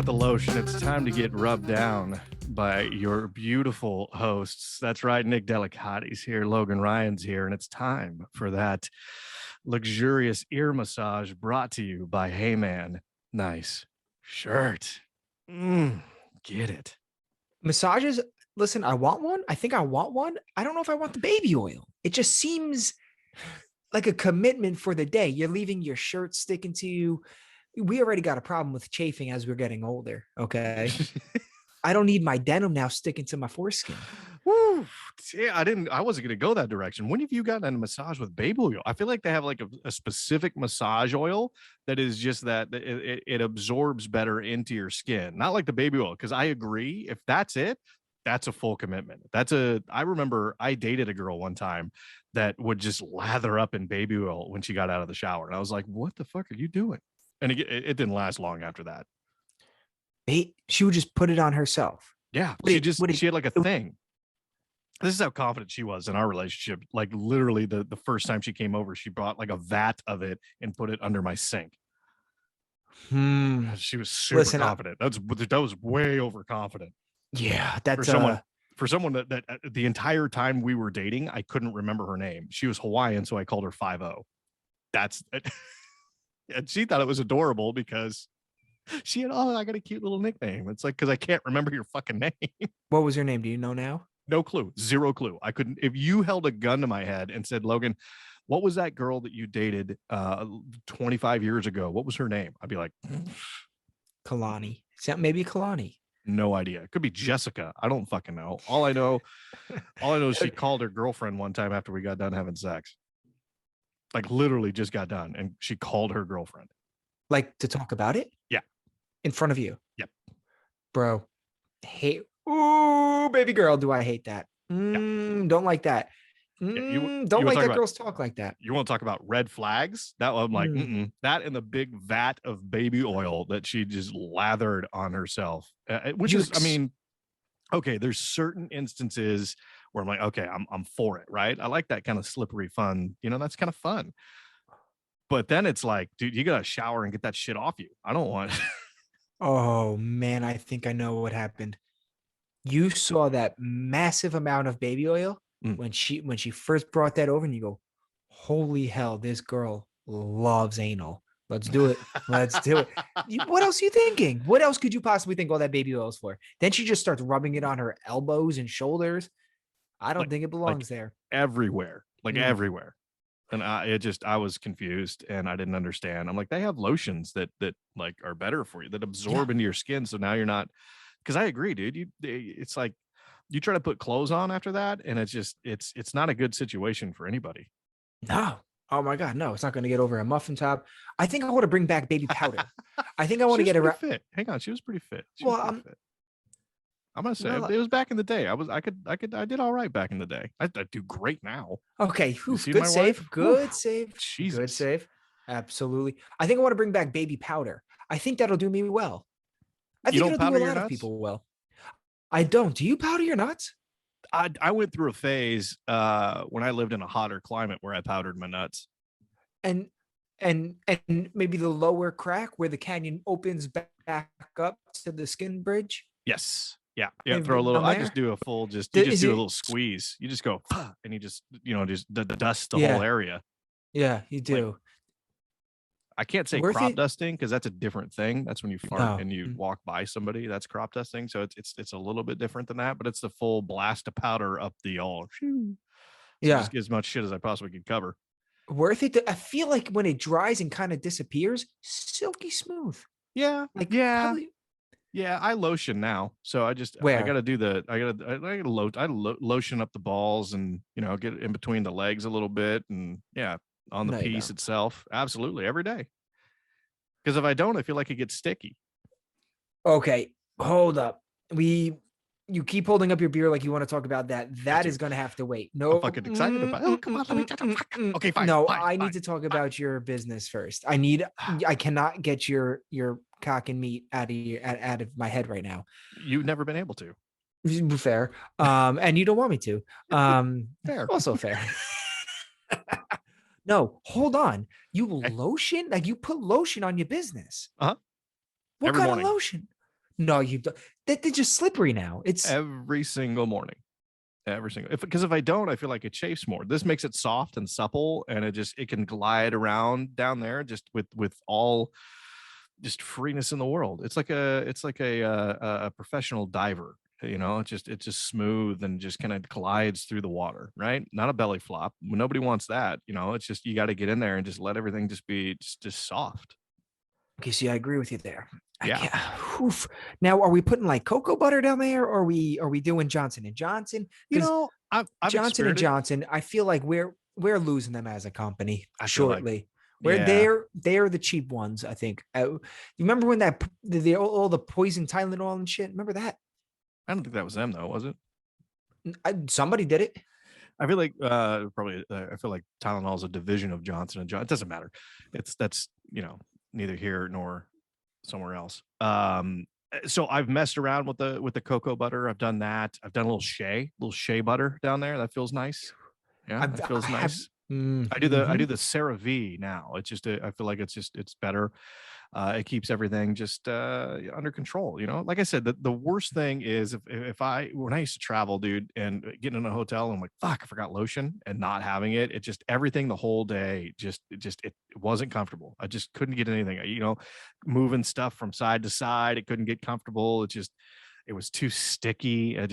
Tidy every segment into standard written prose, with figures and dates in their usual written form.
got the lotion. It's time to get rubbed down by your beautiful hosts. That's right, Nick Delicati's here, Logan Ryan's here, and it's time for that luxurious ear massage brought to you by Hey Man. Nice shirt. Get it. Massages, listen, I want one. I think I want one. I don't know if I want the baby oil. It just seems like a commitment for the day. You're leaving your shirt sticking to you. We already got a problem with chafing as we're getting older. Okay. I don't need my denim now sticking to my foreskin. Woo. Yeah, I wasn't going to go that direction. When have you gotten a massage with baby oil? I feel like they have like a specific massage oil that is just that it absorbs better into your skin. Not like the baby oil. Cause I agree. If that's it, that's a full commitment. I remember I dated a girl one time that would just lather up in baby oil when she got out of the shower. And I was like, what the fuck are you doing? And it didn't last long after that. She would just put it on herself. Yeah. She had like a thing. This is how confident she was in our relationship. Like literally the first time she came over, she brought like a vat of it and put it under my sink. She was super confident. That was way overconfident. Yeah. That's for someone that the entire time we were dating, I couldn't remember her name. She was Hawaiian, so I called her 5-0. That's it. And she thought it was adorable because she had, I got a cute little nickname. It's like, because I can't remember your fucking name. What was her name? Do you know now? No clue. Zero clue. I couldn't. If you held a gun to my head and said, Logan, what was that girl that you dated 25 years ago? What was her name? I'd be like, Kalani. Maybe Kalani. No idea. It could be Jessica. I don't fucking know. All I know is she called her girlfriend one time after we got done having sex. Like literally just got done, and she called her girlfriend. Like to talk about it? Yeah. In front of you? Yep. Bro, ooh, baby girl, do I hate that? Don't like that. Don't like that girls talk like that. You want to talk about red flags? That I'm like, that and the big vat of baby oil that she just lathered on herself, which is, I mean, okay, there's certain instances where I'm like, okay, I'm for it, right? I like that kind of slippery fun. That's kind of fun. But then it's like, dude, you gotta shower and get that shit off you. I don't want. Oh man, I think I know what happened. You saw that massive amount of baby oil when she first brought that over, and you go, holy hell, this girl loves anal. Let's do it. Let's do it. What else are you thinking? What else could you possibly think all that baby oil is for? Then she just starts rubbing it on her elbows and shoulders. I don't think it belongs there. Everywhere, everywhere. And I was confused and I didn't understand. I'm like, they have lotions that like are better for you, that absorb into your skin. So now you're not, because I agree, dude. It's like you try to put clothes on after that, and it's not a good situation for anybody. No. Oh my God, no, it's not going to get over a muffin top. I think I want to bring back baby powder. I think I want to get around. Fit. Hang on, she was pretty fit. Fit. I'm gonna say it was back in the day. I did all right back in the day. I do great now. Okay, good save. Good save. Jesus. Good save. Absolutely. I think I want to bring back baby powder. I think that'll do me well. I think it'll do a lot of people well. I don't. Do you powder your nuts? I went through a phase when I lived in a hotter climate where I powdered my nuts. And maybe the lower crack where the canyon opens back up to the skin bridge. Yes. Yeah. Throw a little. I just do a full. Do a little squeeze. You just go, and you just dust the whole area. Yeah, you do. Like, I can't say crop dusting because that's a different thing. That's when you fart and you walk by somebody. That's crop dusting. So it's a little bit different than that, but it's the full blast of powder up the all. So just get as much shit as I possibly could cover. Worth it. I feel like when it dries and kind of disappears, silky smooth. Yeah. Probably. Yeah, I lotion now, so I gotta lotion up the balls and get in between the legs a little bit, and on the piece itself, absolutely every day. Because if I don't, I feel like it gets sticky. Okay, hold up. You keep holding up your beer like you want to talk about that. That is going to have to wait. No, I'm fucking excited about it. Oh, come on, let me talk. Okay, fine. No, fine, I need to talk about your business first. I cannot get your cock and meat out of my head right now. You've never been able to. Fair. And you don't want me to. Fair. Also fair. No, hold on. You lotion? Like you put lotion on your business. Uh-huh. What kind of lotion? No, you don't. They're just slippery now. It's every single morning. Every single, because if I don't, I feel like it chafes more. This makes it soft and supple, and it can glide around down there just with all just freeness in the world. It's like a professional diver. It's just smooth and just kind of glides through the water, right? Not a belly flop. Nobody wants that. It's just you got to get in there and just let everything just be just soft. okay. See, I agree with you there. I Yeah. can't. Oof. Now, are we putting like cocoa butter down there, or are we doing Johnson and Johnson? Because I've Johnson and experimented. Johnson, I feel like we're losing them as a company I feel like, shortly. Where yeah. they're the cheap ones, I think. You remember when that all the poison Tylenol and shit? Remember that? I don't think that was them though, was it? Somebody did it. I feel like probably. I feel like Tylenol is a division of Johnson and Johnson. It doesn't matter. That's neither here nor somewhere else. So I've messed around with the cocoa butter. I've done that. I've done a little shea butter down there. That feels nice. Yeah, that feels nice. I do the CeraVe now. It's just I feel like it's better. It keeps everything just under control. Like I said, the worst thing is if when I used to travel, dude, and getting in a hotel, and I'm like, fuck, I forgot lotion, and not having it. It just everything the whole day it wasn't comfortable. I just couldn't get anything. Moving stuff from side to side, it couldn't get comfortable. It was too sticky. I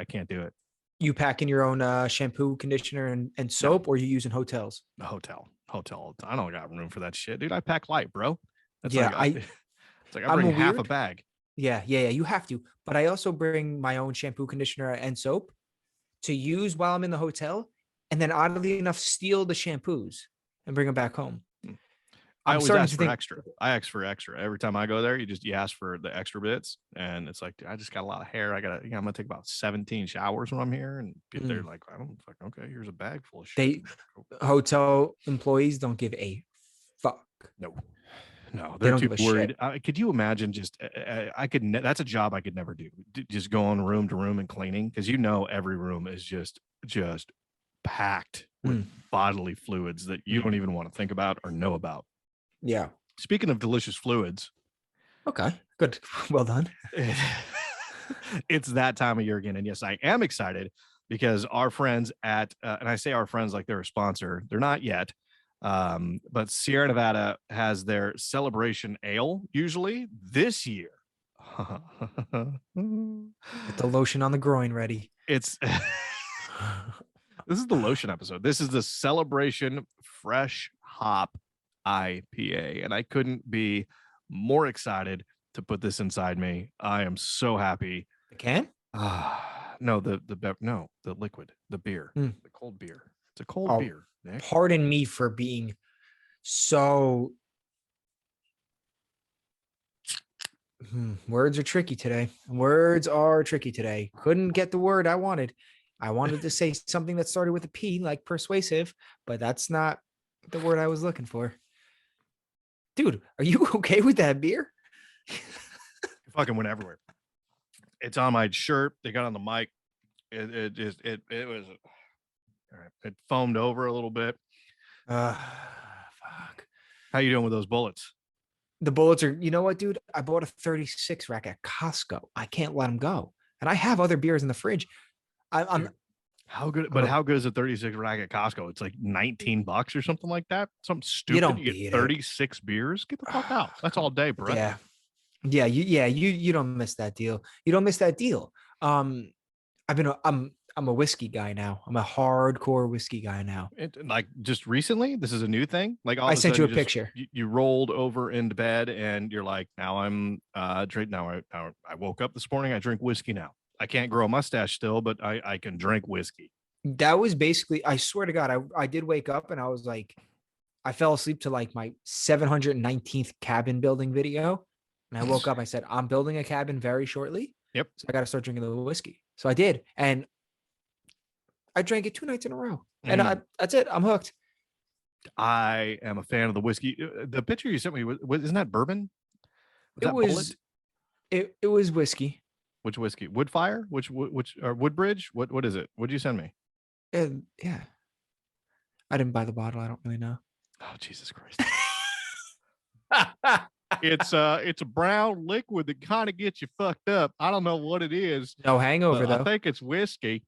can't do it. You packing your own shampoo, conditioner, and soap, No. or you using hotels? A hotel. I don't got room for that shit, dude. I pack light, bro. That's Yeah, it's like I I'm bring a half a weird. bag. Yeah, yeah, yeah. You have to. But I also bring my own shampoo, conditioner, and soap to use while I'm in the hotel, and then oddly enough, steal the shampoos and bring them back home. I I'm always starting ask to for think. extra. I ask for extra every time I go there. You ask for the extra bits, and it's like I just got a lot of hair. I'm gonna take about 17 showers when I'm here, and they're like, I don't fuck. Okay, here's a bag full of shit. They hotel employees don't give a fuck. No, no, They they're don't too give a worried. shit. Could you imagine? Just I could. That's a job I could never do. Just going room to room and cleaning, because every room is just packed with bodily fluids that you don't even want to think about or know about. Yeah. Speaking of delicious fluids. Okay. Good. Well done. It's that time of year again. And yes, I am excited because our friends and I say our friends like they're a sponsor. They're not yet. But Sierra Nevada has their celebration ale usually this year. Get the lotion on the groin ready. This is the lotion episode. This is the celebration fresh hop IPA. And I couldn't be more excited to put this inside me. I am so happy. The can? No, the liquid, the beer, the cold beer. It's a cold beer, Nick. Pardon me for being so. Words are tricky today. Couldn't get the word I wanted. I wanted to say something that started with a P, like persuasive, but that's not the word I was looking for. Dude, are you okay with that beer? It fucking went everywhere. It's on my shirt. They got on the mic. It was all right. It foamed over a little bit. Fuck. How you doing with those bullets? The bullets are, you know what, dude? I bought a 36 rack at Costco. I can't let them go. And I have other beers in the fridge. I'm how good, but how good is a 36 rack at Costco? It's like $19 or something like that. Something stupid. You don't get 36 beers. Get the fuck out. That's all day, bro. Yeah. You don't miss that deal. I'm a whiskey guy now. I'm a hardcore whiskey guy now. Like just recently, this is a new thing. Like all I of a sent you a sudden picture. You rolled over into bed and you're like, now I'm drink. Now I woke up this morning. I drink whiskey now. I can't grow a mustache still, but I can drink whiskey. That was basically, I swear to God, I did wake up and I was like, I fell asleep to like my 719th cabin building video. And I woke up, I said, I'm building a cabin very shortly. Yep. So I got to start drinking the whiskey. So I did. And I drank it 2 nights in a row. And that's it. I'm hooked. I am a fan of the whiskey. The picture you sent me, isn't that bourbon? It was whiskey. Which whiskey? Woodfire? Which or Woodbridge? What is it? What did you send me? Yeah. I didn't buy the bottle. I don't really know. Oh, Jesus Christ. It's a brown liquid that kind of gets you fucked up. I don't know what it is, No hangover but I though. think it's whiskey.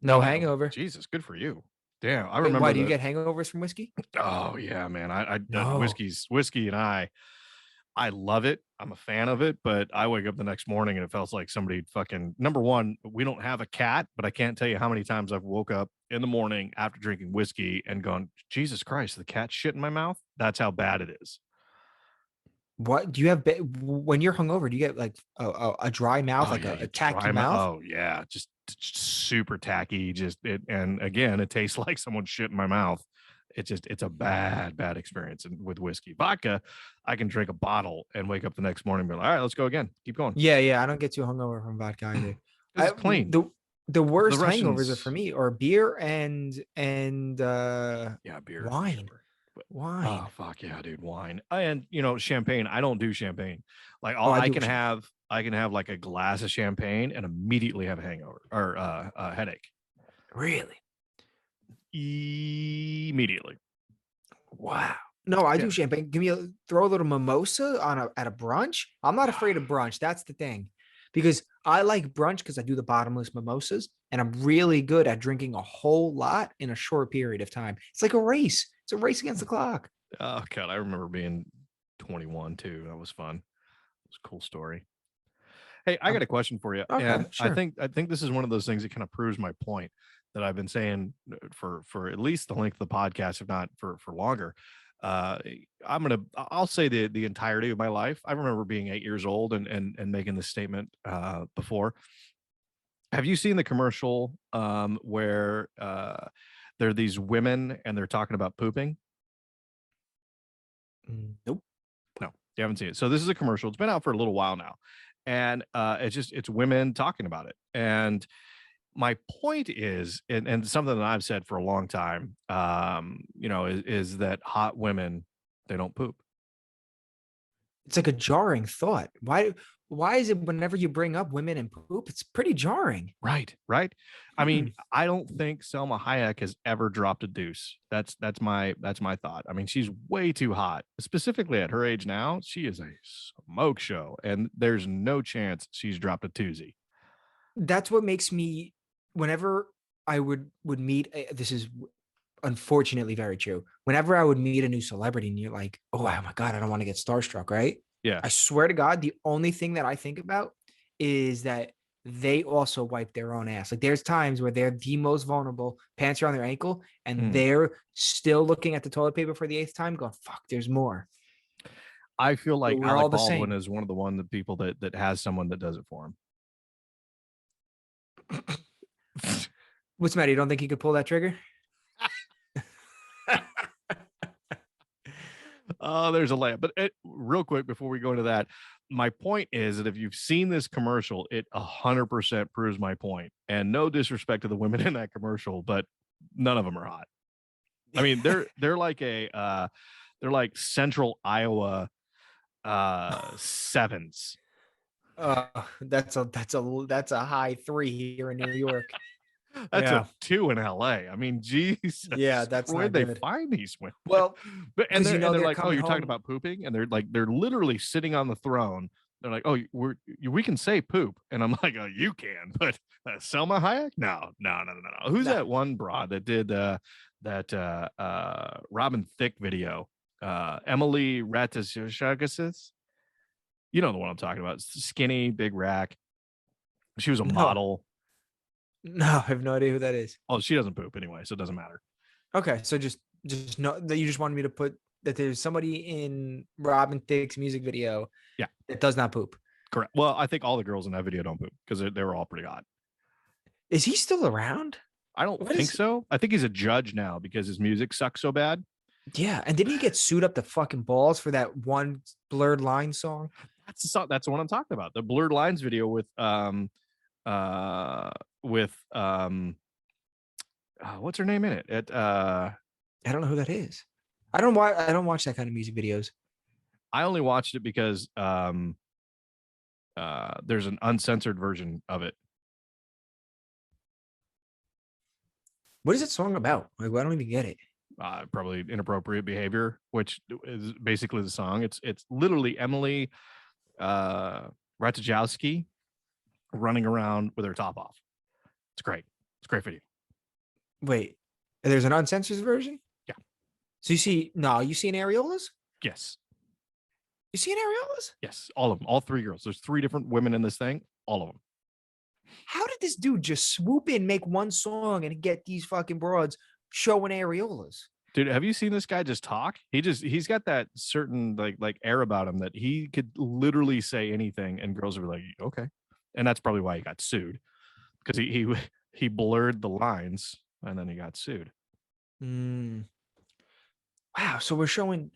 No No, hangover. Jesus, good for you. Damn, I Wait, remember why do you the. get hangovers from whiskey? Oh yeah, man. No. Whiskey, and I love it. I'm a fan of it, but I wake up the next morning and it feels like somebody fucking. Number one, we don't have a cat, but I can't tell you how many times I've woke up in the morning after drinking whiskey and gone, Jesus Christ, the cat shit in my mouth. That's how bad it is. What do you have when you're hungover? Do you get like a dry mouth, Oh like yeah, a you tacky dry my. mouth? Oh yeah, just super tacky. Just it, and again, it tastes like someone shit in my mouth. It's a bad experience with whiskey. Vodka, I can drink a bottle and wake up the next morning and be like, all right, let's go again. Keep going. Yeah, yeah. I don't get too hungover from vodka either. This is clean. The The worst hangovers are for Russians, me are beer and yeah, beer for wine. sure. But oh Wine. fuck yeah, dude, wine and champagne. I don't do champagne. Like Oh, I I do can with champagne. have like a glass of champagne and immediately have a hangover or a headache Really? immediately. Wow. No, I do Yeah. champagne. Throw a little mimosa on at a brunch. I'm not afraid of brunch. That's the thing. Because I like brunch because I do the bottomless mimosas and I'm really good at drinking a whole lot in a short period of time. It's like a race. It's a race against the clock. Oh god, I remember being 21 too. That was fun. It was a cool story. Hey, I got Um, a question for you, okay, and sure. I think this is one of those things that kind of proves my point that I've been saying for at least the length of the podcast, if not for longer. Uh, I'll say the entirety of my life. I remember being 8 years old and making this statement before. Have you seen the commercial where there are these women and they're talking about pooping? Nope. No, you haven't seen it. So this is a commercial. It's been out for a little while now, and it's women talking about it. And my point is, and something that I've said for a long time, is that hot women, they don't poop. It's like a jarring thought. Why is it whenever you bring up women and poop, it's pretty jarring? Right, right. I Hmm. mean, I don't think Selma Hayek has ever dropped a deuce. That's my thought. I mean, she's way too hot, specifically at her age now. She is a smoke show, and there's no chance she's dropped a twosie. That's what makes me whenever I would meet this is unfortunately very true. Whenever I would meet a new celebrity and you're like, oh my God, I don't want to get starstruck, right? Yeah. I swear to God, the only thing that I think about is that they also wipe their own ass. Like there's times where they're the most vulnerable, pants are on their ankle, and Mm. they're still looking at the toilet paper for the eighth time, going, fuck, there's more. I feel But like we're all Alec the Baldwin same. is one of the people that has someone that does it for him. What's the matter? You don't think he could pull that trigger? Oh, there's a layup. But real quick before we go into that, my point is that if you've seen this commercial, it 100% proves my point. And no disrespect to the women in that commercial, but none of them are hot. I mean, they're like they're like Central Iowa sevens. That's a high three here in New York. That's a Yeah. two in LA. I mean, Yeah, Jesus, that's where'd not they good. find these women? Well, But because and they're they're like, oh, coming you're talking home. about pooping, and they're literally sitting on the throne. They're like, oh, we can say poop, and I'm like, oh, you can, but Selma Hayek, no. Who's Nah, that one broad that did that Robin Thicke video? Emily Ratajkowski. You know the one I'm talking about. Skinny, big rack. She was a no, model. no, I have no idea who that is. Oh, she doesn't poop anyway, so it doesn't matter. Okay, so just know that you just wanted me to put that there's somebody in Robin Thicke's music video Yeah, that does not poop. correct. Well, I think all the girls in that video don't poop because they were all pretty hot. Is he still around? I don't What think is? so. I think he's a judge now because his music sucks so bad. Yeah, and didn't he get sued up the fucking balls for that one blurred line song? That's the one I'm talking about. The Blurred Lines video uh with what's her name in it? I don't know who that is. I don't watch that kind of music videos. I only watched it because there's an uncensored version of it. What is that song about? Like, I don't even get it. probably inappropriate behavior, which is basically the song. It's literally Emily Ratajkowski running around with her top off. It's great. It's a great video. Wait, there's an uncensored version? Yeah. So you see an areolas? Yes. You see an areolas? Yes. All of them. All three girls. There's 3 different women in this thing. All of them. How did this dude just swoop in, make one song, and get these fucking broads showing areolas? Dude, have you seen this guy just talk? He's got that certain like air about him that he could literally say anything and girls would be like, okay. And that's probably why he got sued. Because he blurred the lines and then he got sued. Wow. So we're showing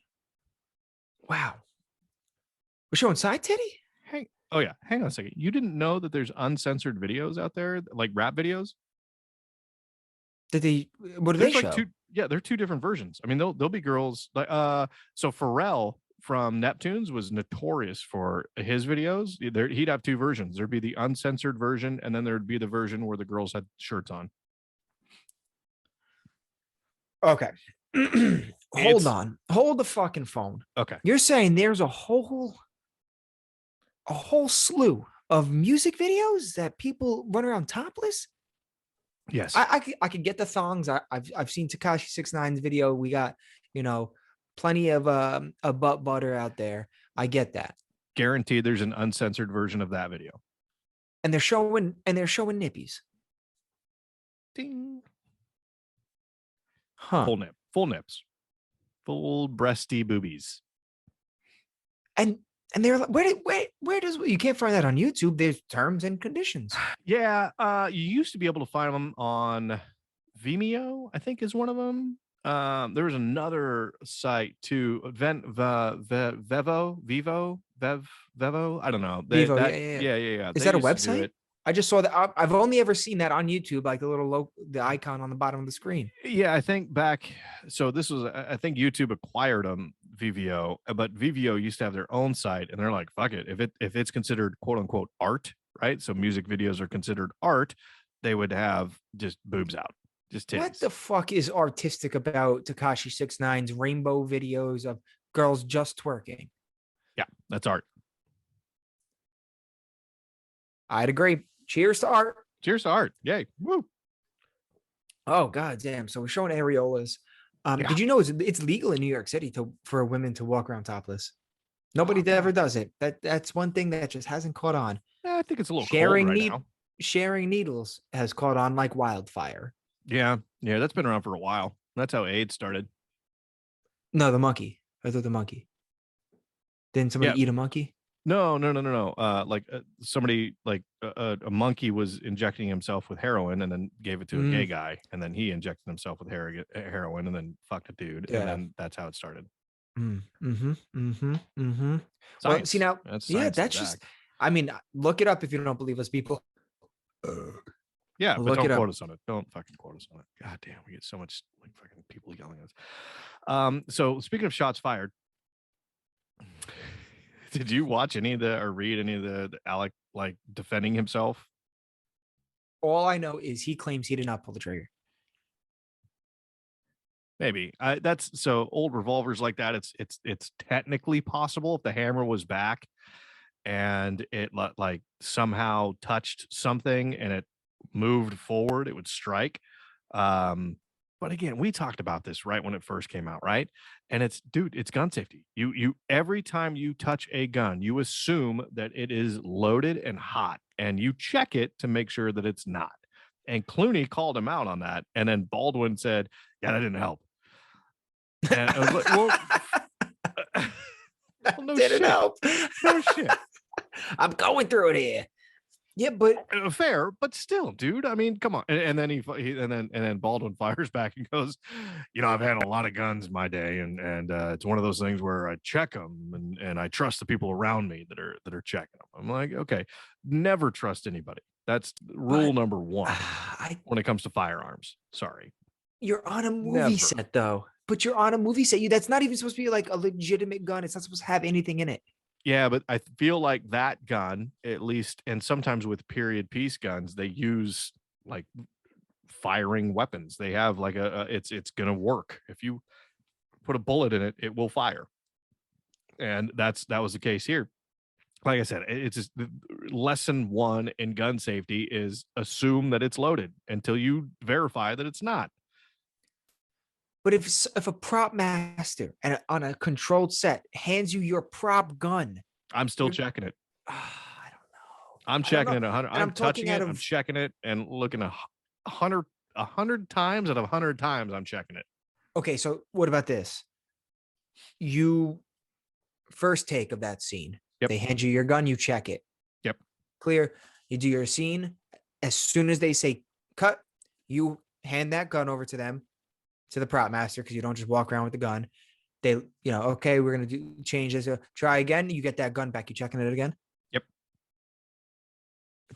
side titty? Oh yeah, hang on a second. You didn't know that there's uncensored videos out there, like rap videos? What do they show? They're 2 different versions. I mean, there'll be girls like so Pharrell from Neptunes was notorious for his videos. He'd have 2 versions. There'd be the uncensored version, and then there'd be the version where the girls had shirts on. Okay. Hold on. Hold the fucking phone. Okay. You're saying there's a whole slew of music videos that people run around topless? Yes. I could get the thongs. I've seen Tekashi 6ix9ine's video. We got, plenty of a butt butter out there. I get that. Guaranteed there's an uncensored version of that video. And they're showing nippies. Ding. Huh. Full nips. Full breasty boobies. And they're like, where does you can't find that on YouTube? There's terms and conditions. Yeah, you used to be able to find them on Vimeo, I think is one of them. There was another site too, Vevo. I don't know. Vivo, yeah. Is that a website? I just saw that. I've only ever seen that on YouTube, like the icon on the bottom of the screen. Yeah, I think back. So this was, I think YouTube acquired them, Vimeo, but Vimeo used to have their own site, and they're like, fuck it, if it's considered quote unquote art, right? So music videos are considered art. They would have just boobs out, just titties. What the fuck is artistic about Tekashi 6ix9ine's rainbow videos of girls just twerking? Yeah, that's art. I'd agree. Cheers to art. Cheers to art. Yay. Woo. Oh, god damn. So we're showing areolas. Did you know it's legal in New York City for women to walk around topless? Nobody ever does it. That's one thing that just hasn't caught on. I think it's a little cold right now. Sharing needles has caught on like wildfire. Yeah, that's been around for a while. That's how AIDS started. No, the monkey. I thought the monkey. Didn't somebody eat a monkey? No. Somebody like a monkey was injecting himself with heroin and then gave it to a gay guy, and then he injected himself with heroin and then fucked a dude, and then that's how it started. Well, see now, that's just. I mean, look it up if you don't believe us, people. Yeah, but don't quote us on it. Don't fucking quote us on it. God damn, we get so much like fucking people yelling at us. So speaking of shots fired. Did you watch any of or read any of the Alec like defending himself? All I know is he claims he did not pull the trigger. Maybe that's so old revolvers like that. It's technically possible if the hammer was back and it like somehow touched something and it moved forward, it would strike. But again, we talked about this right when it first came out, right? And it's gun safety. You every time you touch a gun, you assume that it is loaded and hot, and you check it to make sure that it's not. And Clooney called him out on that, and then Baldwin said, "Yeah, that didn't help." And I was like, "Well, no shit. Help. No shit. I'm going through it here." Yeah, but fair, but still, dude. I mean, come on. And then and then Baldwin fires back and goes, "I've had a lot of guns in my day, and it's one of those things where I check them and I trust the people around me that are checking them." I'm like, okay, never trust anybody. That's rule number one when it comes to firearms. Sorry, you're on a movie set though. But you're on a movie set. That's not even supposed to be like a legitimate gun. It's not supposed to have anything in it. Yeah, but I feel like that gun, at least, and sometimes with period piece guns, they use like firing weapons. They have like it's going to work. If you put a bullet in it, it will fire. And that was the case here. Like I said, it's just lesson one in gun safety is assume that it's loaded until you verify that it's not. But if a prop master and on a controlled set hands you your prop gun, I'm still checking it. I don't know. I'm checking it 100. I'm touching it. I'm checking it and looking 100 times out of 100 times. I'm checking it. Okay, so what about this? You first take of that scene. Yep. They hand you your gun, you check it. Yep. Clear. You do your scene. As soon as they say cut, you hand that gun over to them, to the prop master, because you don't just walk around with the gun. They, okay, we're gonna change this. Try again. You get that gun back. You checking it again? Yep.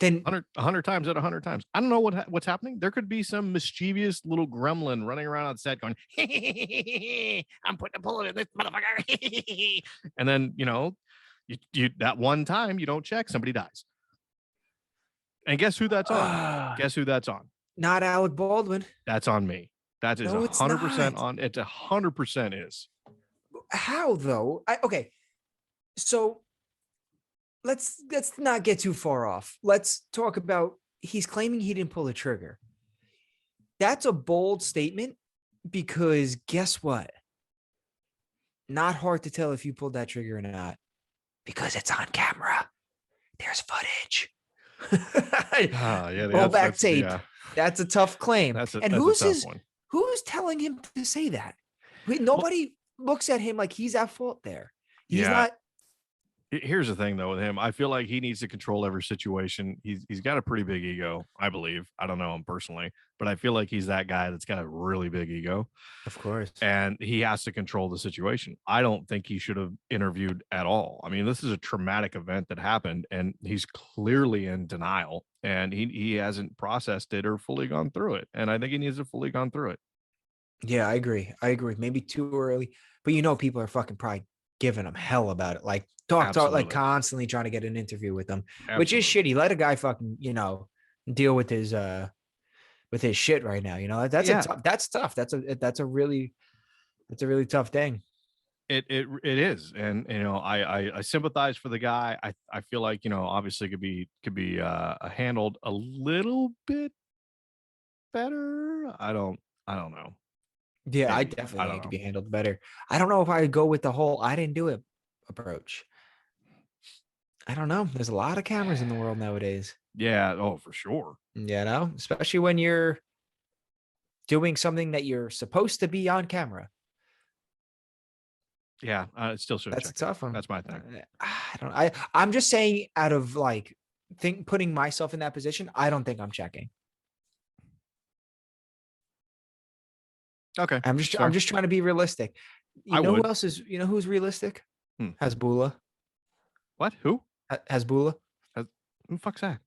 Then 100 times out of 100 times. I don't know what's happening. There could be some mischievous little gremlin running around on set going, I'm putting a bullet in this motherfucker. And then, you that one time you don't check, somebody dies. And guess who that's on? Guess who that's on? Not Alec Baldwin. That's on me. That is 100% on. It's 100% is. How though? Okay. So let's not get too far off. Let's talk about he's claiming he didn't pull the trigger. That's a bold statement because guess what? Not hard to tell if you pulled that trigger or not because it's on camera. There's footage. Roll back tape. Yeah. That's a tough claim. Who's telling him to say that? Nobody looks at him like he's at fault there. He's not. Here's the thing, though, with him. I feel like he needs to control every situation. He's got a pretty big ego, I believe. I don't know him personally, but I feel like he's that guy that's got a really big ego. Of course. And he has to control the situation. I don't think he should have interviewed at all. I mean, this is a traumatic event that happened, and he's clearly in denial, and he hasn't processed it or fully gone through it. And I think he needs to fully gone through it. Yeah, I agree. Maybe too early, but people are fucking probably giving him hell about it. Like talk, like constantly trying to get an interview with them, which is shitty. Let a guy fucking, deal with his shit right now. That's tough. That's a really tough thing. It is. And, I sympathize for the guy. I feel like, obviously could be handled a little bit better. I don't know. Yeah, I definitely think it could be handled better. I don't know if I would go with the whole I didn't do it approach. I don't know. There's a lot of cameras in the world nowadays. Yeah. Oh, for sure. Especially when you're doing something that you're supposed to be on camera. Yeah, it still should. That's a tough one. That's my thing. I'm just saying, out of putting myself in that position, I don't think I'm checking. Okay. I'm just trying to be realistic. Who else is? Who's realistic? Hasbulla. What? Who? Hasbulla. Who the fuck's that?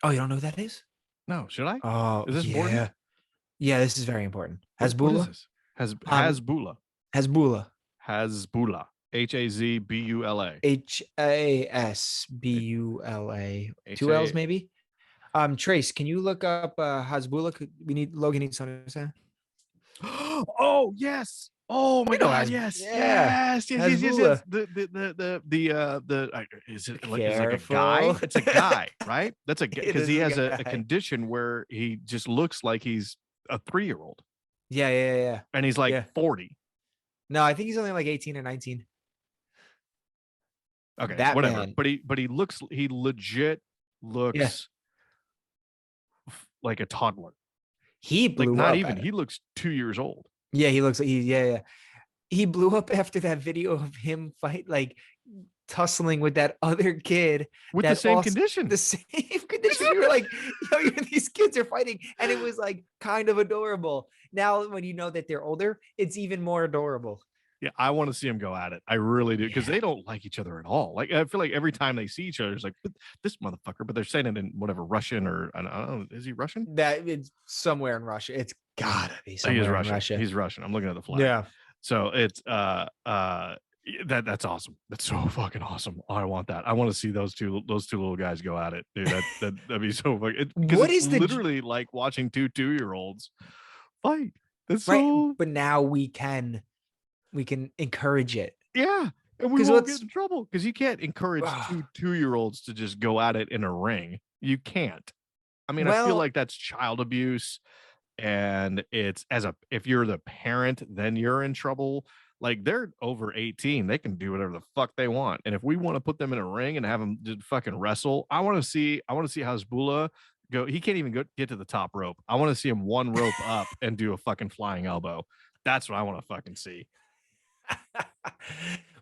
Oh, you don't know who that is? No. Should I? Oh, is this important? Yeah, this is very important. Hasbulla. What is this? Hasbulla. Hasbulla. Hasbulla. Hazbula. Hasbula. 2 L's maybe. Trace, can you look up Hasbulla? Logan needs to understand. Oh yes! Oh my God! Yes! Yes! Is it like a guy? It's a guy, right? That's because he has a condition where he just looks like he's a 3-year-old. Yeah. And he's like 40. No, I think he's only like 18 or 19. Okay, whatever. Man. But he legit looks like a toddler. He blew not up. Even he looks 2 years old. Yeah, he looks like he blew up after that video of him tussling with that other kid with the same condition. The same condition. You were like, these kids are fighting, and it was like kind of adorable. Now, when you know that they're older, it's even more adorable. Yeah, I want to see them go at it. I really do, because they don't like each other at all. Like, I feel like every time they see each other, it's like, this motherfucker. But they're saying it in whatever Russian or I don't know. Is he Russian? That it's somewhere in Russia. It's gotta be somewhere in Russia. He's Russian. I'm looking at the flag. Yeah. So it's That's awesome. That's so fucking awesome. Oh, I want that. I want to see those two little guys go at it, dude. That'd be so fucking, because What it's is the literally like watching two-year-olds fight. That's right? so, But now we can encourage it yeah. And we because won't get what's in trouble because you can't encourage two-year-olds to just go at it in a ring. You can't. I mean, I feel well, like that's child abuse, and it's if you're the parent, then you're in trouble. Like, they're over 18, they can do whatever the fuck they want. And if we want to put them in a ring and have them just fucking wrestle, I want to see Hasbulla go. He can't even get to the top rope. I want to see him one rope up and do a fucking flying elbow. That's what I want to fucking see.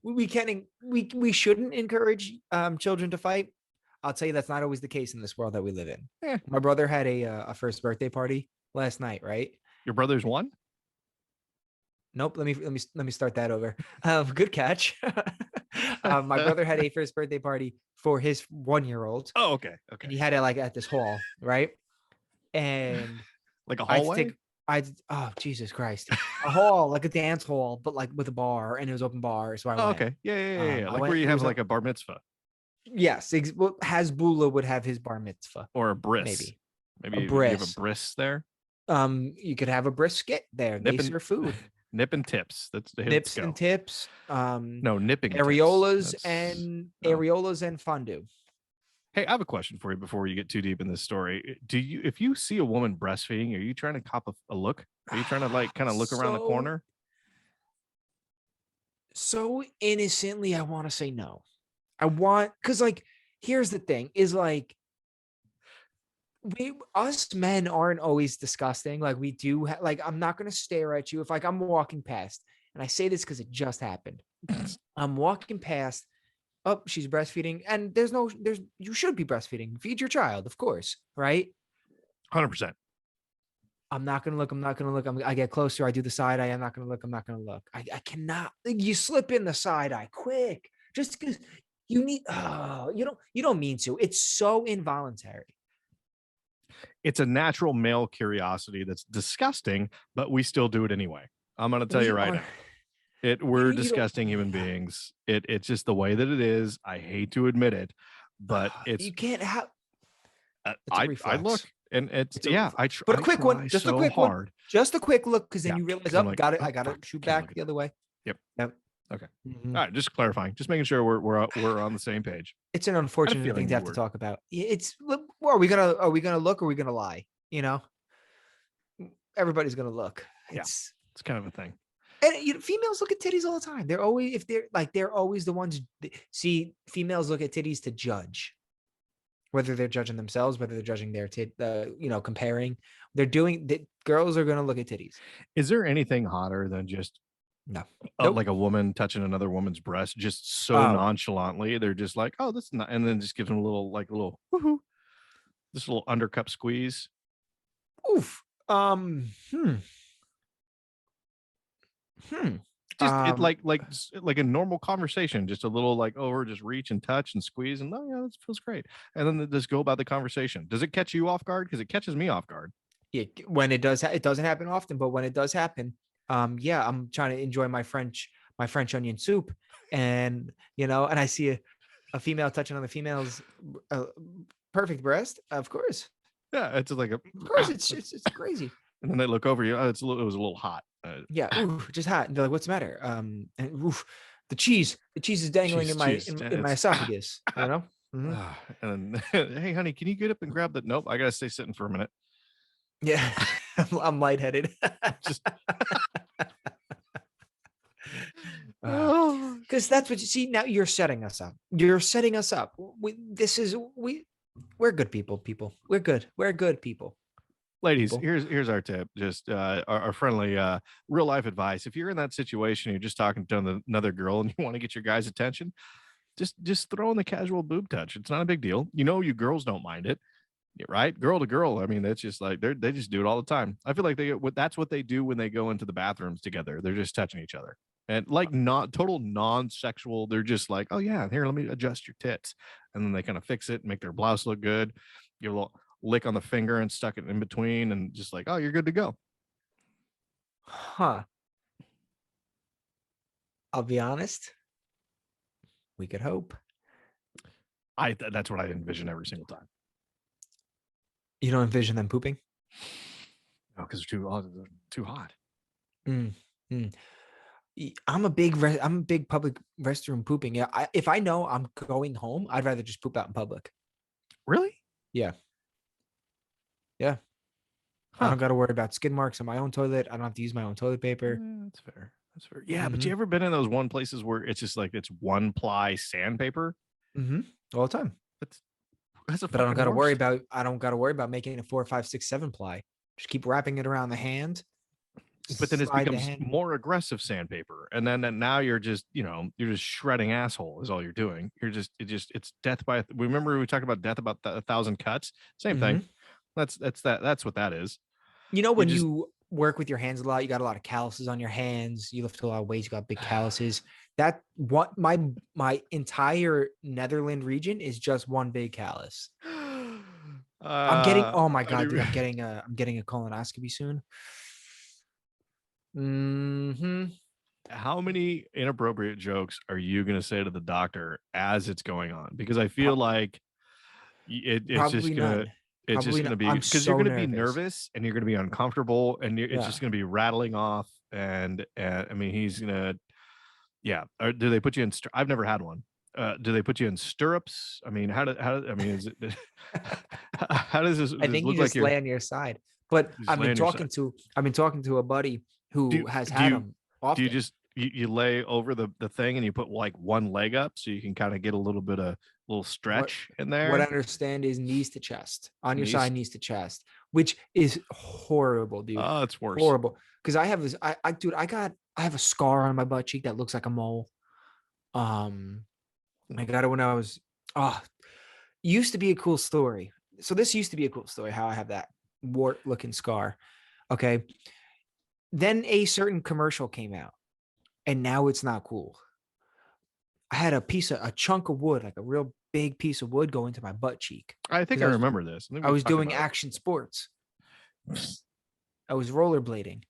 we shouldn't encourage children to fight. I'll tell you that's not always the case in this world that we live in. Eh, My brother had a first birthday party last night, right? your brother's one? Nope. Let me start that over. Good catch. My brother had a first birthday party for his 1-year-old, Oh, okay. and he had it like at this hall, right? And Like a I had to hallway? take. Oh Jesus Christ, a hall like a dance hall, but like with a bar, and it was open bar, so I Oh, went. okay. Yeah. I Like where went. you It have was like a bar mitzvah yes. Well, Hasbulla would have his bar mitzvah, or a bris. maybe Maybe a you have a bris. bris there. You could have a brisket there. They Nipping serve food, nip and tips. Let's nips and go. tips, No, nipping tips. areolas That's and no. fondue. Hey, I have a question for you before you get too deep in this story. If you see a woman breastfeeding, are you trying to cop a look? Are you trying to like kind of look around the So corner? so innocently, I want to say no. Because like here's the thing: is like us men aren't always disgusting. Like we do, like I'm not gonna stare at you if like I'm walking past, and I say this because it just happened. I'm walking past. Oh, she's breastfeeding, and you should be breastfeeding. Feed your child, of course, right? 100%. I'm not gonna look. I'm not gonna look. I get closer. I do the side eye. I'm not gonna look. I'm not gonna look. I cannot. You slip in the side eye quick, just because you need. Oh, you don't mean to. It's so involuntary. It's a natural male curiosity that's disgusting, but we still do it anyway. I'm going to tell you We right are. now. We're You don't. disgusting human beings. It's just the way that it is. I hate to admit it, but You can't have. It's a I look, reflex. and it's, It's a yeah, reflex. But a I quick one. try Just a so quick one. hard. Just a quick look, because then Yeah, you realize, because I'm oh, like, got it. oh I got to fuck, shoot can't look back at the that. other way. Yep. Yep. Okay. Mhm. All right. Just clarifying. Just making sure we're on the same page. It's an I had a unfortunate thing feeling to you have to were. talk about. It's well, are we gonna look or are we gonna lie? Everybody's gonna look. Yeah, it's kind of a thing. And females look at titties all the time. They're always if they're always the ones. See, females look at titties to judge whether they're judging themselves, whether they're judging their comparing. They're doing. Girls are gonna look at titties. Is there anything hotter than just No, nope. like a woman touching another woman's breast just so Oh, nonchalantly? They're just like, oh, that's not, and then just gives them a little woohoo, this little undercup squeeze. oof. Hmm. Just it Um. like a normal conversation, just a little like over, just reach and touch and squeeze, and oh yeah, that feels great. And then just go about the conversation. Does it catch you off guard? Because it catches me off guard. When it does, it doesn't happen often, but when it does happen, yeah, I'm trying to enjoy my French onion soup, and I see a female touching on the female's uh, perfect breast. Of course, Yeah, it's like a, it's crazy. and then they look over you. Oh, it was a little hot. Yeah, ooh, just hot. And they're like, "What's the matter?" And oof, the cheese is dangling in my Jeez, in my esophagus. Mhm. and then, hey, honey, can you get up and grab that? Nope, I gotta stay sitting for a minute. Yeah, I'm lightheaded. Just Because that's what you see. Now you're setting us up. You're setting us up. We're good people. People, we're good. We're good people. ladies, People. here's our tip. Just our friendly real life advice. If you're in that situation, you're just talking to another girl and you want to get your guy's attention, just throw in the casual boob touch. It's not a big deal. You girls don't mind it, right? Girl to girl. I mean, that's just like they just do it all the time. I feel like that's what they do when they go into the bathrooms together. They're just touching each other. And like not total non-sexual, they're just like, oh yeah, here, let me adjust your tits. And then they kind of fix it, make their blouse look good, give a little lick on the finger and stuck it in between, and just like, oh, you're good to go. Huh. I'll be honest. We could hope. That's what I envision every single time. You don't envision them pooping? No, because they're too hot. Mm, mm. I'm a big public restroom pooping. Yeah, if I know I'm going home, I'd rather just poop out in public. Really? Yeah. Yeah. I don't got to worry about skid marks on my own toilet. I don't have to use my own toilet paper. That's fair. That's fair. Yeah, but you ever been in those one places where it's just like it's one ply sandpaper? All the time. That's a But I don't fucking got to worry worst. about. I don't got to worry about making a 4, 5, 6, 7 ply. Just keep wrapping it around the hand. But then it slide the becomes hand. more aggressive sandpaper, and then now you're just you're just shredding asshole is all you're doing. It's death by. Remember we talked about death about 1,000 cuts. Same thing. That's what that is. You know, when you work with your hands a lot, you got a lot of calluses on your hands. You lift a lot of weights, you got big calluses. That what my entire Netherlands region is just one big callus. I'm getting, oh my God, dude, I'm getting a colonoscopy soon. How many inappropriate jokes are you going to say to the doctor as it's going on? Because I feel like it's just going to. It's just going to be because you're going to be nervous and you're going to be uncomfortable and it's just going to be rattling off. And I mean, he's going to, yeah. Or do they put you in? I've never had one. Do they put you in stirrups? I mean, I mean, is it, how does this? I think you just lay on your side. But I've been talking to a buddy who has had them often. Do you just, you lay over the thing and you put like one leg up so you can kind of get a little bit of little stretch in there? What I understand is knees to chest, on your side, knees to chest, which is horrible, dude. Oh, it's worse. Horrible. Because I have this, I have a scar on my butt cheek that looks like a mole. I got it when I was, used to be a cool story. So this used to be a cool story, how I have that wart looking scar. Okay. Then a certain commercial came out and now it's not cool. I had a chunk of wood, like a real big piece of wood go into my butt cheek. I think I remember this. I was doing action sports. I was rollerblading.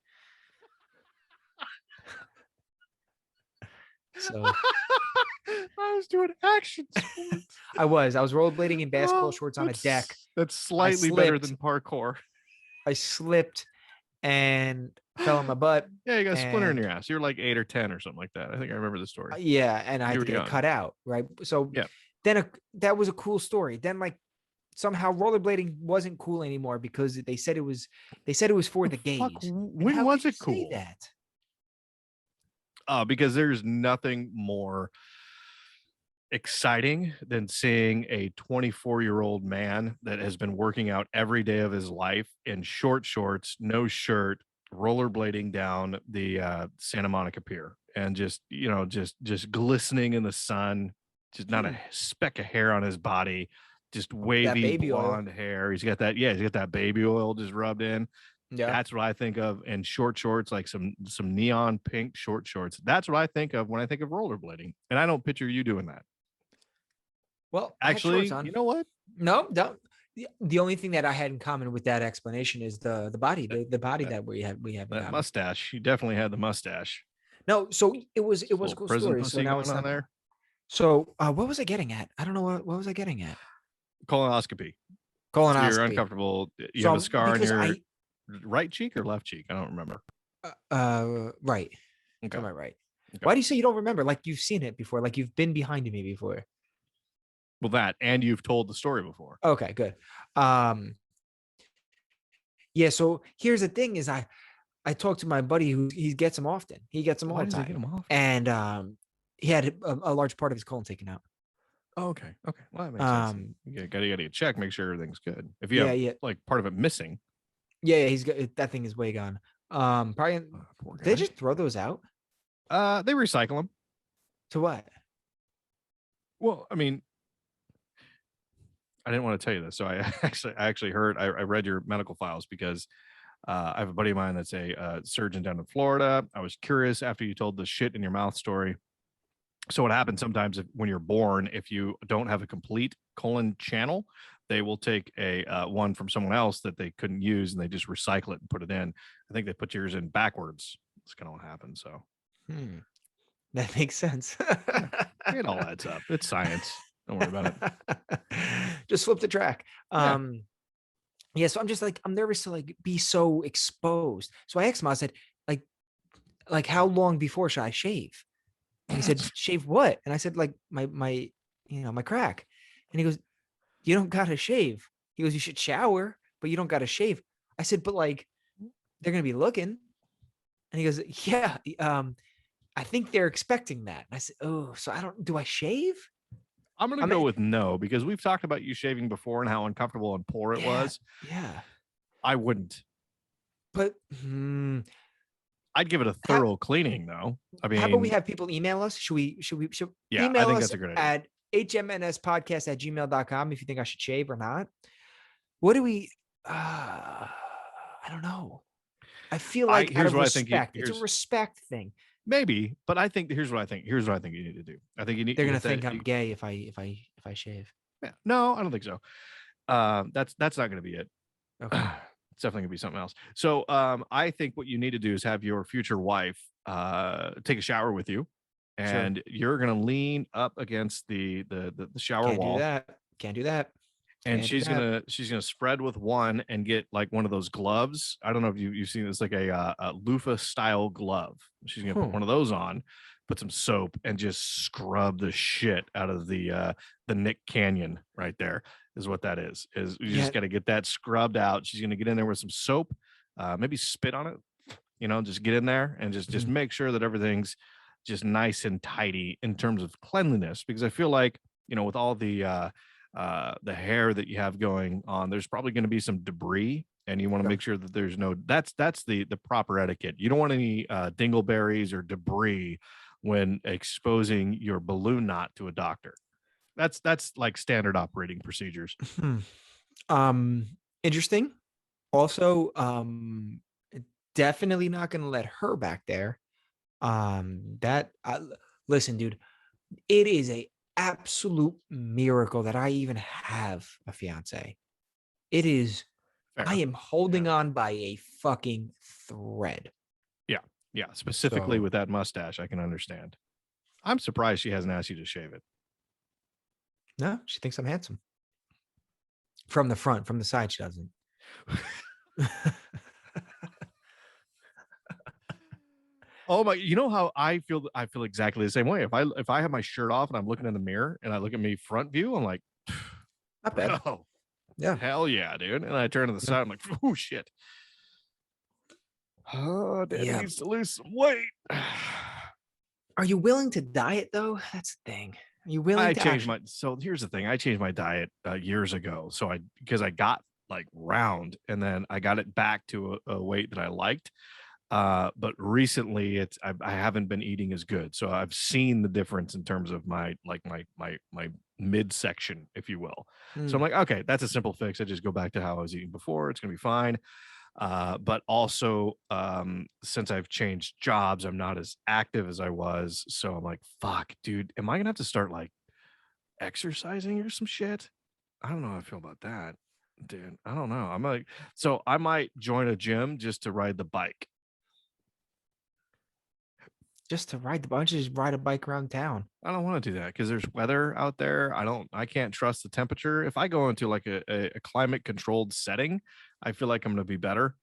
So I was doing action sports. I was rollerblading in basketball shorts on a deck. That's slightly better than parkour. I slipped and fell on my butt. Yeah, you got a splinter in your ass. You're like 8 or 10 or something like that. I think I remember the story. Yeah, and I had to get it cut out, right? So then that was a cool story. Then like somehow rollerblading wasn't cool anymore because they said it was for the gays. When was it cool? Say that? Because there's nothing more exciting than seeing a 24-year-old man that has been working out every day of his life in short shorts, no shirt, rollerblading down the Santa Monica Pier and just glistening in the sun, just not a speck of hair on his body, just wavy blonde hair. He's got that baby oil just rubbed in. Yeah, that's what I think of. And short shorts, like some neon pink short shorts. That's what I think of when I think of rollerblading. And I don't picture you doing that. Well, actually, you know what? No. The only thing that I had in common with that explanation is the body, the body that we have. That mustache. You definitely had the mustache. No, so it was a cool story. So now it's on there. So what was I getting at? I don't know what was I getting at. Colonoscopy. So you're uncomfortable. You have a scar on your right cheek or left cheek? I don't remember. Right. Okay. Am I right? Okay. Why do you say you don't remember? Like you've seen it before. Like you've been behind me before. Well, that and you've told the story before. Okay, good. Yeah. So here's the thing: is I talked to my buddy who he gets them often. He gets them all the time, and he had a large part of his colon taken out. Oh, okay. Okay. Well, that makes sense. You gotta check, make sure everything's good. If you have like part of it missing. Yeah, he's got that thing is way gone. Probably they just throw those out. They recycle them. To what? Well, I mean, I didn't want to tell you this, so I actually heard. I read your medical files because I have a buddy of mine that's a surgeon down in Florida. I was curious after you told the shit in your mouth story. So what happens sometimes when you're born, if you don't have a complete colon channel, they will take a one from someone else that they couldn't use and they just recycle it and put it in. I think they put yours in backwards. That's kind of what happened. So That makes sense. It all adds up. It's science. Don't worry about it. Just flip the track. Yeah. Yeah, so I'm just like, I'm nervous to like be so exposed. So I asked him, I said, like how long before should I shave? And he said, shave what? And I said, like my my crack. And he goes, you don't gotta shave. He goes, you should shower, but you don't gotta shave. I said, but like they're gonna be looking. And he goes, yeah, I think they're expecting that. And I said, oh, so do I shave? I'm going to go with no, because we've talked about you shaving before and how uncomfortable and poor it was. Yeah. I wouldn't. But I'd give it a thorough cleaning, though. I mean, how about we have people email us? Should yeah, email I think us that's a great idea. at hmnspodcast@gmail.com if you think I should shave or not? What do we I don't know. I feel like out of respect. It's a respect thing. Maybe, but I think here's what I think you need to do. I think you need. They're gonna think I'm gay if I shave. Yeah, no, I don't think so. That's not gonna be it. Okay. It's definitely gonna be something else. So I think what you need to do is have your future wife take a shower with you, and you're gonna lean up against the shower wall. Can't do that. And she's gonna spread with one and get like one of those gloves. I don't know if you've seen this, like a loofah style glove. She's gonna put one of those on, put some soap, and just scrub the shit out of the Nick Canyon right there. Is what that is. Is you just got to get that scrubbed out. She's gonna get in there with some soap, maybe spit on it. Just get in there and just make sure that everything's just nice and tidy in terms of cleanliness. Because I feel like with all the hair that you have going on, there's probably going to be some debris, and you want to make sure that there's no, that's the proper etiquette. You don't want any dingleberries or debris when exposing your balloon knot to a doctor. That's like standard operating procedures. Interesting. Also, definitely not going to let her back there. Listen, dude, it is a absolute miracle that I even have a fiance. It is. Fair. I am holding on by a fucking thread. Yeah. Specifically with that mustache, I can understand. I'm surprised she hasn't asked you to shave it. No, she thinks I'm handsome. From the front, from the side, she doesn't. Oh my! You know how I feel? I feel exactly the same way. If I have my shirt off and I'm looking in the mirror and I look at me front view, I'm like, not bad. Oh, yeah, hell yeah, dude! And I turn to the side, I'm like, oh shit! Oh, Daddy needs to lose some weight. Are you willing to diet though? That's the thing. Are you willing? So here's the thing. I changed my diet years ago. Because I got like round, and then I got it back to a weight that I liked. But recently I haven't been eating as good. So I've seen the difference in terms of my midsection, if you will. So I'm like, okay, that's a simple fix. I just go back to how I was eating before. It's going to be fine. But also, since I've changed jobs, I'm not as active as I was. So I'm like, fuck, dude, am I gonna have to start like exercising or some shit? I don't know how I feel about that, dude. I don't know. So I might join a gym just to ride the bike. Just to ride just ride a bike around town. I don't want to do that because there's weather out there. I can't trust the temperature. If I go into like a climate controlled setting, I feel like I'm going to be better,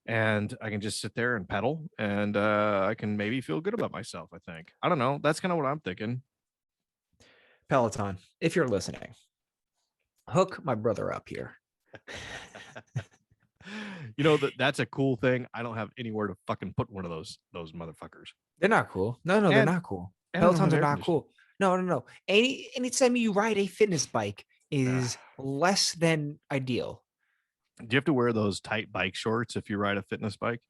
and I can just sit there and pedal, and I can maybe feel good about myself. I think. I don't know. That's kind of what I'm thinking. Peloton, if you're listening, hook my brother up here. That's a cool thing. I don't have anywhere to fucking put one of those motherfuckers. They're not cool. No, they're not cool. Pelotons are not cool. No. Anytime you ride a fitness bike is less than ideal. Do you have to wear those tight bike shorts if you ride a fitness bike?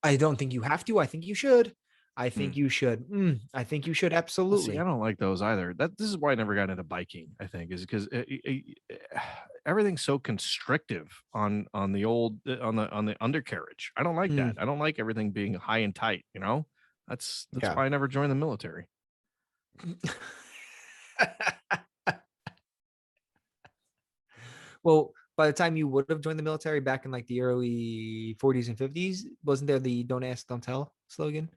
I don't think you have to. I think you should. I think you should. I think you should. Absolutely. See, I don't like those either. This is why I never got into biking. I think is because everything's so constrictive on the old on the undercarriage. I don't like that. I don't like everything being high and tight. That's why I never joined the military. Well, by the time you would have joined the military back in like the early 40s and 50s, wasn't there the "Don't ask, don't tell" slogan?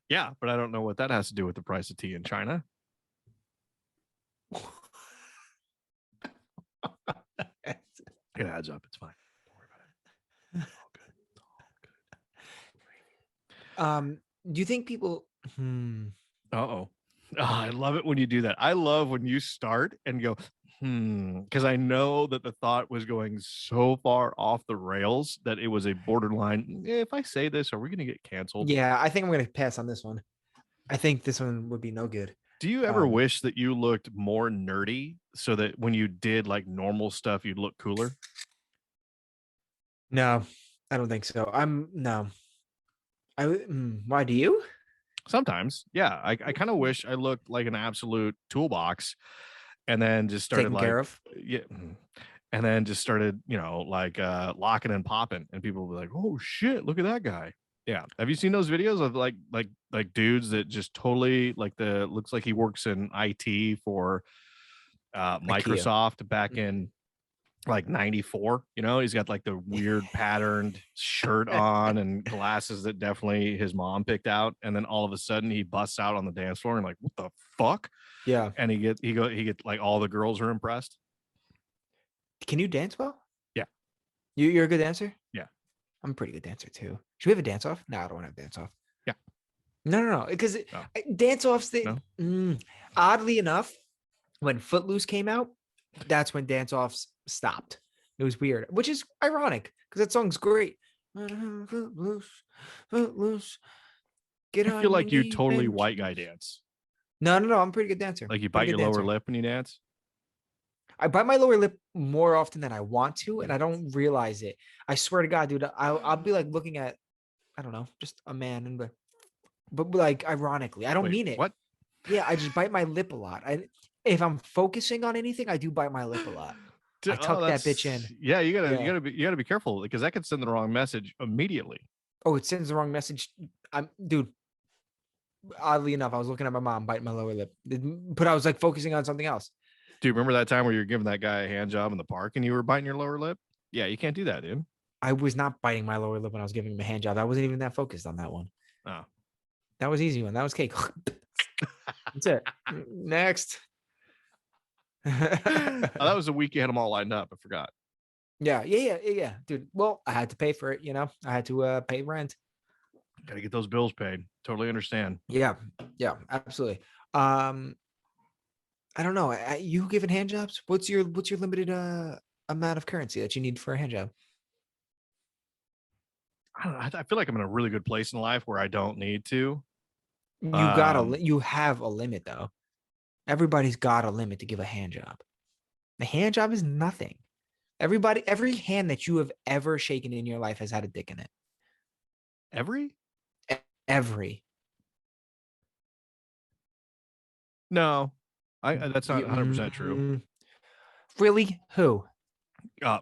Yeah, but I don't know what that has to do with the price of tea in China. It adds up. It's fine. Don't worry about it. All good. All good. Do you think people? Uh-oh. Oh, I love it when you do that. I love when you start and go, because I know that the thought was going so far off the rails that it was a borderline. If I say this, are we going to get canceled? Yeah, I think I'm gonna pass on this one. I think this one would be no good. Do you ever wish that you looked more nerdy so that when you did like normal stuff, you'd look cooler? No, I don't think so. No. Why do you? Sometimes, yeah. I kind of wish I looked like an absolute toolbox, and then just started Taken care like, of. yeah, and then just started, like locking and popping, and people will be like, "Oh shit, look at that guy." Yeah. Have you seen those videos of like dudes that just totally like the looks like he works in IT for IKEA. Microsoft back in like 94, he's got like the weird patterned shirt on and glasses that definitely his mom picked out, and then all of a sudden he busts out on the dance floor and like, what the fuck? Yeah. And he gets like all the girls are impressed. Can you dance well? Yeah. You're a good dancer? Yeah. I'm a pretty good dancer too. Should we have a dance off? No, I don't want to have a dance off. Yeah. No. Because dance offs, oddly enough, when Footloose came out, that's when dance offs stopped. It was weird, which is ironic because that song's great. Footloose, Footloose. Get I feel on like your you knees, totally bend white your guy knees. dance. No. I'm a pretty good dancer. Like you Pretty bite your good lower dancer. lip when you dance. I bite my lower lip more often than I want to, and I don't realize it. I swear to God, dude, I'll be like looking at, I don't know, just a man, and but like ironically, I don't mean it. What? Yeah, I just bite my lip a lot. If I'm focusing on anything, I do bite my lip a lot. I tuck that bitch in. Yeah, you gotta be careful because that could send the wrong message immediately. Oh, it sends the wrong message. Dude. Oddly enough, I was looking at my mom biting my lower lip, but I was like focusing on something else. Do you remember that time where you were giving that guy a hand job in the park and you were biting your lower lip? Yeah, you can't do that, dude. I was not biting my lower lip when I was giving him a hand job. I wasn't even that focused on that one. Oh, that was easy one. That was cake. That's it. Next. that was the week you had them all lined up. I forgot. Yeah, dude. Well, I had to pay for it. I had to pay rent. Got to get those bills paid. Totally understand. Yeah, absolutely. I don't know. You giving hand jobs? What's your limited amount of currency that you need for a hand job? I don't know. I feel like I'm in a really good place in life where I don't need to. You have a limit though. Everybody's got a limit to give a hand job. The hand job is nothing. Every hand that you have ever shaken in your life has had a dick in it. Every. No, that's not 100% true. Really? Who?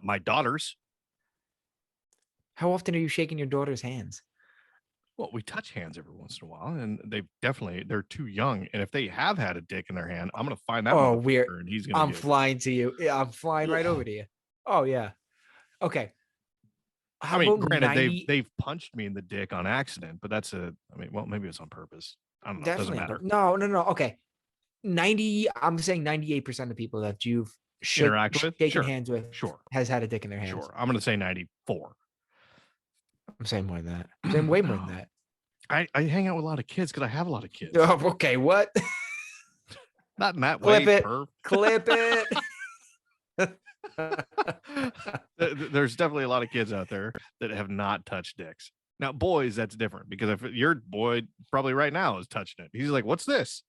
My daughters. How often are you shaking your daughter's hands? Well, we touch hands every once in a while, and they're too young. And if they have had a dick in their hand, I'm gonna find that. Oh, weird. And he's gonna. I'm flying to you. Yeah, I'm flying right over to you. Oh yeah. Okay. I mean, granted, they've punched me in the dick on accident, but well, maybe it's on purpose. I don't know. Definitely. It doesn't matter. No. Okay. I'm saying 98% of people that you've shaken hands with has had a dick in their hands. Sure. I'm gonna say 94. I'm saying more than that. I'm saying way more than that. I hang out with a lot of kids because I have a lot of kids. Oh, okay. What? Not in that way. Clip it. There's definitely a lot of kids out there that have not touched dicks. Now, boys, that's different because if your boy probably right now is touching it, he's like, "What's this?"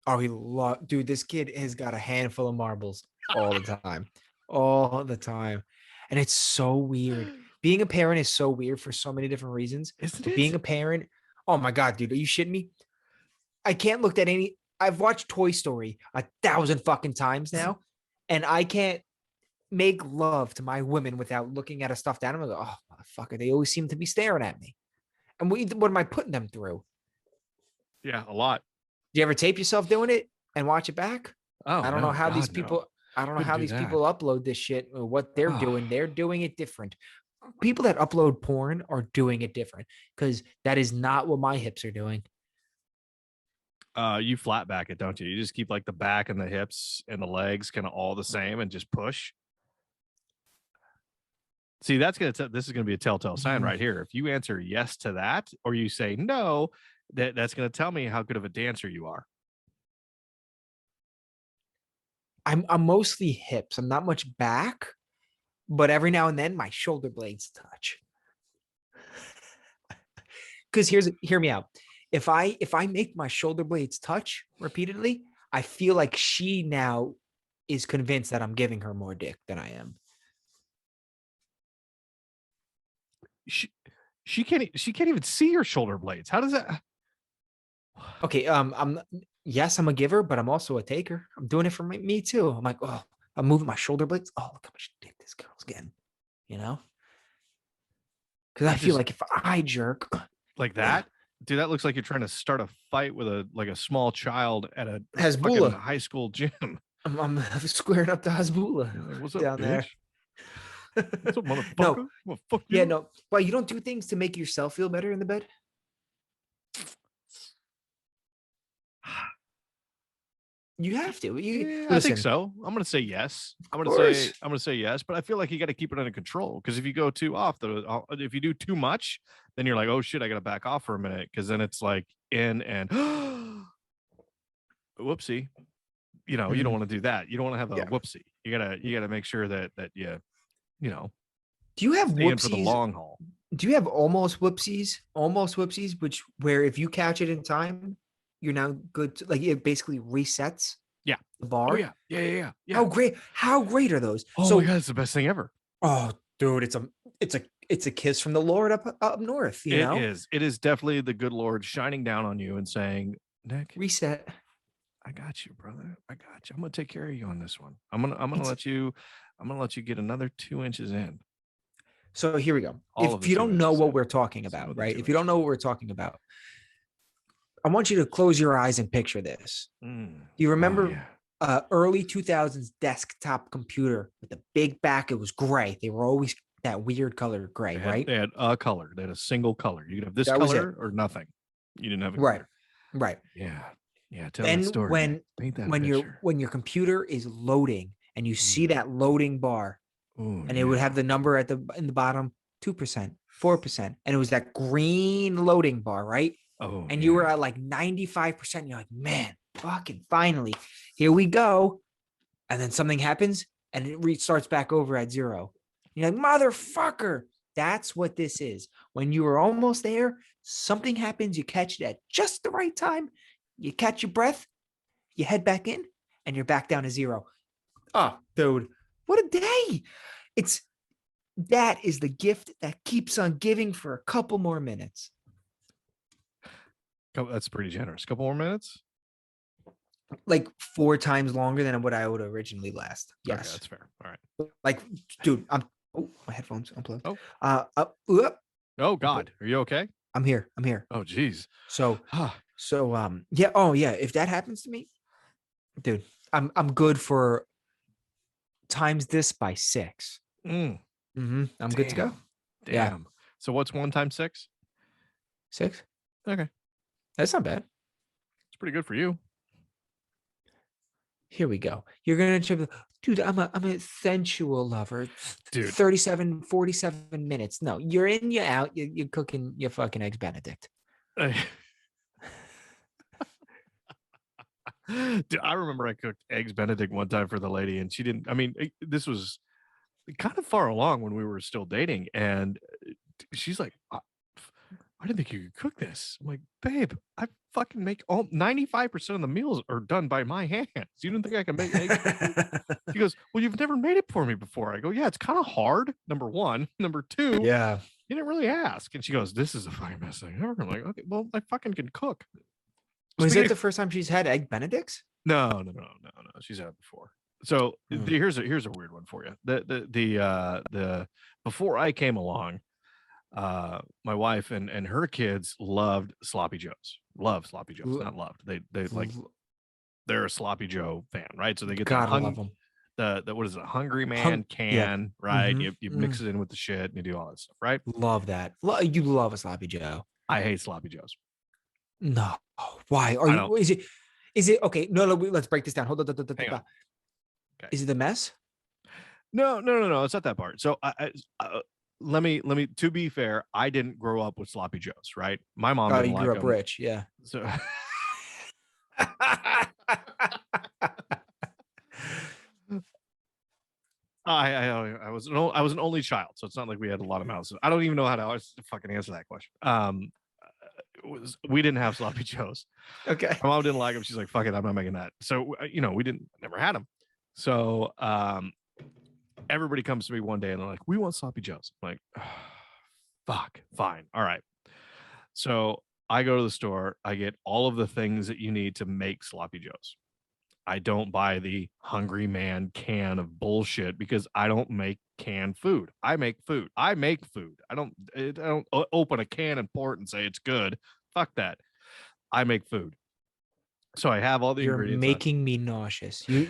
Oh, dude, this kid has got a handful of marbles all the time, all the time, and it's so weird. Being a parent is so weird for so many different reasons. Isn't it? Being a parent, oh my God, dude, are you shitting me? I can't look at any. I've watched Toy Story 1,000 fucking times now, and I can't make love to my women without looking at a stuffed animal. Oh, motherfucker, they always seem to be staring at me. And what am I putting them through? Yeah, a lot. Do you ever tape yourself doing it and watch it back? Oh, I don't know how these people. No. I don't know how these people upload this shit or what they're doing. They're doing it different. People that upload porn are doing it different because that is not what my hips are doing. You flat back it, don't you? You just keep like the back and the hips and the legs kind of all the same and just push. See, this is gonna be a telltale sign right here. If you answer yes to that, or you say no, that's gonna tell me how good of a dancer you are. I'm mostly hips. I'm not much back, but every now and then my shoulder blades touch. Because hear me out. If I make my shoulder blades touch repeatedly, I feel like she now is convinced that I'm giving her more dick than I am. She can't even see your shoulder blades. How does that? Okay, I'm a giver, but I'm also a taker. I'm doing it for me too. I'm like, oh, I'm moving my shoulder blades. Oh, look how much dick this girl's getting, you know? Because I feel like if I jerk like that, dude, that looks like you're trying to start a fight with a small child at a Hasbulla high school gym. I'm squaring up to Hasbulla. Like, what's up, down bitch? There? What's up, motherfucker? No, fuck yeah, you. no. Well, you don't do things to make yourself feel better in the bed. You have to. I think so. I'm gonna say yes. I'm gonna say yes, but I feel like you got to keep it under control because if you go too off, if you do too much, then you're like, oh shit, I got to back off for a minute because then it's like in and whoopsie. You know, you don't want to do that. You don't want to have a whoopsie. You gotta make sure that you know. Do you have whoopsies for the long haul? Do you have almost whoopsies? Almost whoopsies, where if you catch it in time, you're now good. Like it basically resets. Yeah. The bar. Oh yeah. How great are those? Oh my god, it's the best thing ever. Oh, dude, it's a kiss from the Lord up north. It is definitely the good Lord shining down on you and saying, Nick, reset. I got you, brother. I got you. I'm gonna take care of you on this one. I'm gonna let you get another 2 inches in. So here we go. If you don't know what we're talking about, right? If you don't know what we're talking about, I want you to close your eyes and picture this. Do you remember early 2000s desktop computer with the big back? It was gray. They were always that weird color gray, right? They had a color. They had a single color. You could have this color or nothing. You didn't have a color. Right. Yeah. Tell that story. When your computer is loading and you see that loading bar, and it would have the number in the bottom, 2%, 4%, and it was that green loading bar, right? Oh, and you were at like 95%. You're like, man, fucking finally, here we go. And then something happens and it restarts back over at 0. You're like, motherfucker. That's what this is. When you were almost there, something happens. You catch it at just the right time. You catch your breath, you head back in, and you're back down to 0. Oh, dude, what a day. That is the gift that keeps on giving for a couple more minutes. That's pretty generous. A couple more minutes? Like 4 times longer than what I would originally last. Yes. Okay, that's fair. All right. Like, dude, my headphones unplugged. Oh God. Are you okay? I'm here. Oh geez. So yeah. Oh yeah. If that happens to me, dude, I'm good for times this by 6. I'm good to go. Damn. Yeah. So what's 1 times 6? 6. Okay. That's not bad. It's pretty good for you. Here we go. You're gonna trip, dude. I'm a sensual lover. Dude. 37, 47 minutes. No, you're in, you're out. You're cooking your fucking eggs Benedict. Dude, I remember I cooked eggs Benedict one time for the lady, and she didn't. I mean, this was kind of far along when we were still dating, and she's like, I didn't think you could cook this. I'm like, babe, I fucking make 95% of the meals are done by my hands. You didn't think I can make eggs? She goes, well, you've never made it for me before. I go, yeah, it's kind of hard. Number 1. Number 2, yeah, you didn't really ask. And she goes, this is the fucking best thing ever. I'm like, okay, well, I fucking can cook. Was it the first time she's had egg Benedicts? No. She's had it before. So here's a weird one for you. The before I came along, my wife and her kids loved sloppy joes. Not loved. They like, they're a sloppy Joe fan, right? So they get love them. The what is it, Hungry Man can, right? You mix it in with the shit and you do all that stuff, right? Love that. You love a sloppy Joe. I hate sloppy Joes. No. Why are I you? don't. Is it okay? No, no. Let's break this down. Hold Hang on. on. Okay. Is it the mess? No, no, no, no. It's not that part. So let me. To be fair, I didn't grow up with sloppy joes. Right. My mom Oh, didn't you grew like up them. rich. Yeah. So I was an only child, so it's not like we had a lot of mouths. I don't even know how to fucking answer that question. We didn't have sloppy joes. Okay. My mom didn't like them. She's like, "Fuck it, I'm not making that." So we didn't never had them. So everybody comes to me one day and they're like, "We want sloppy joes." I'm like, oh, fuck, fine, all right. So I go to the store. I get all of the things that you need to make sloppy joes. I don't buy the Hungry Man can of bullshit because I don't make canned food. I make food. I make food. I don't open a can and pour it and say it's good. Fuck that. I make food. So I have all the You're ingredients on. making me nauseous. You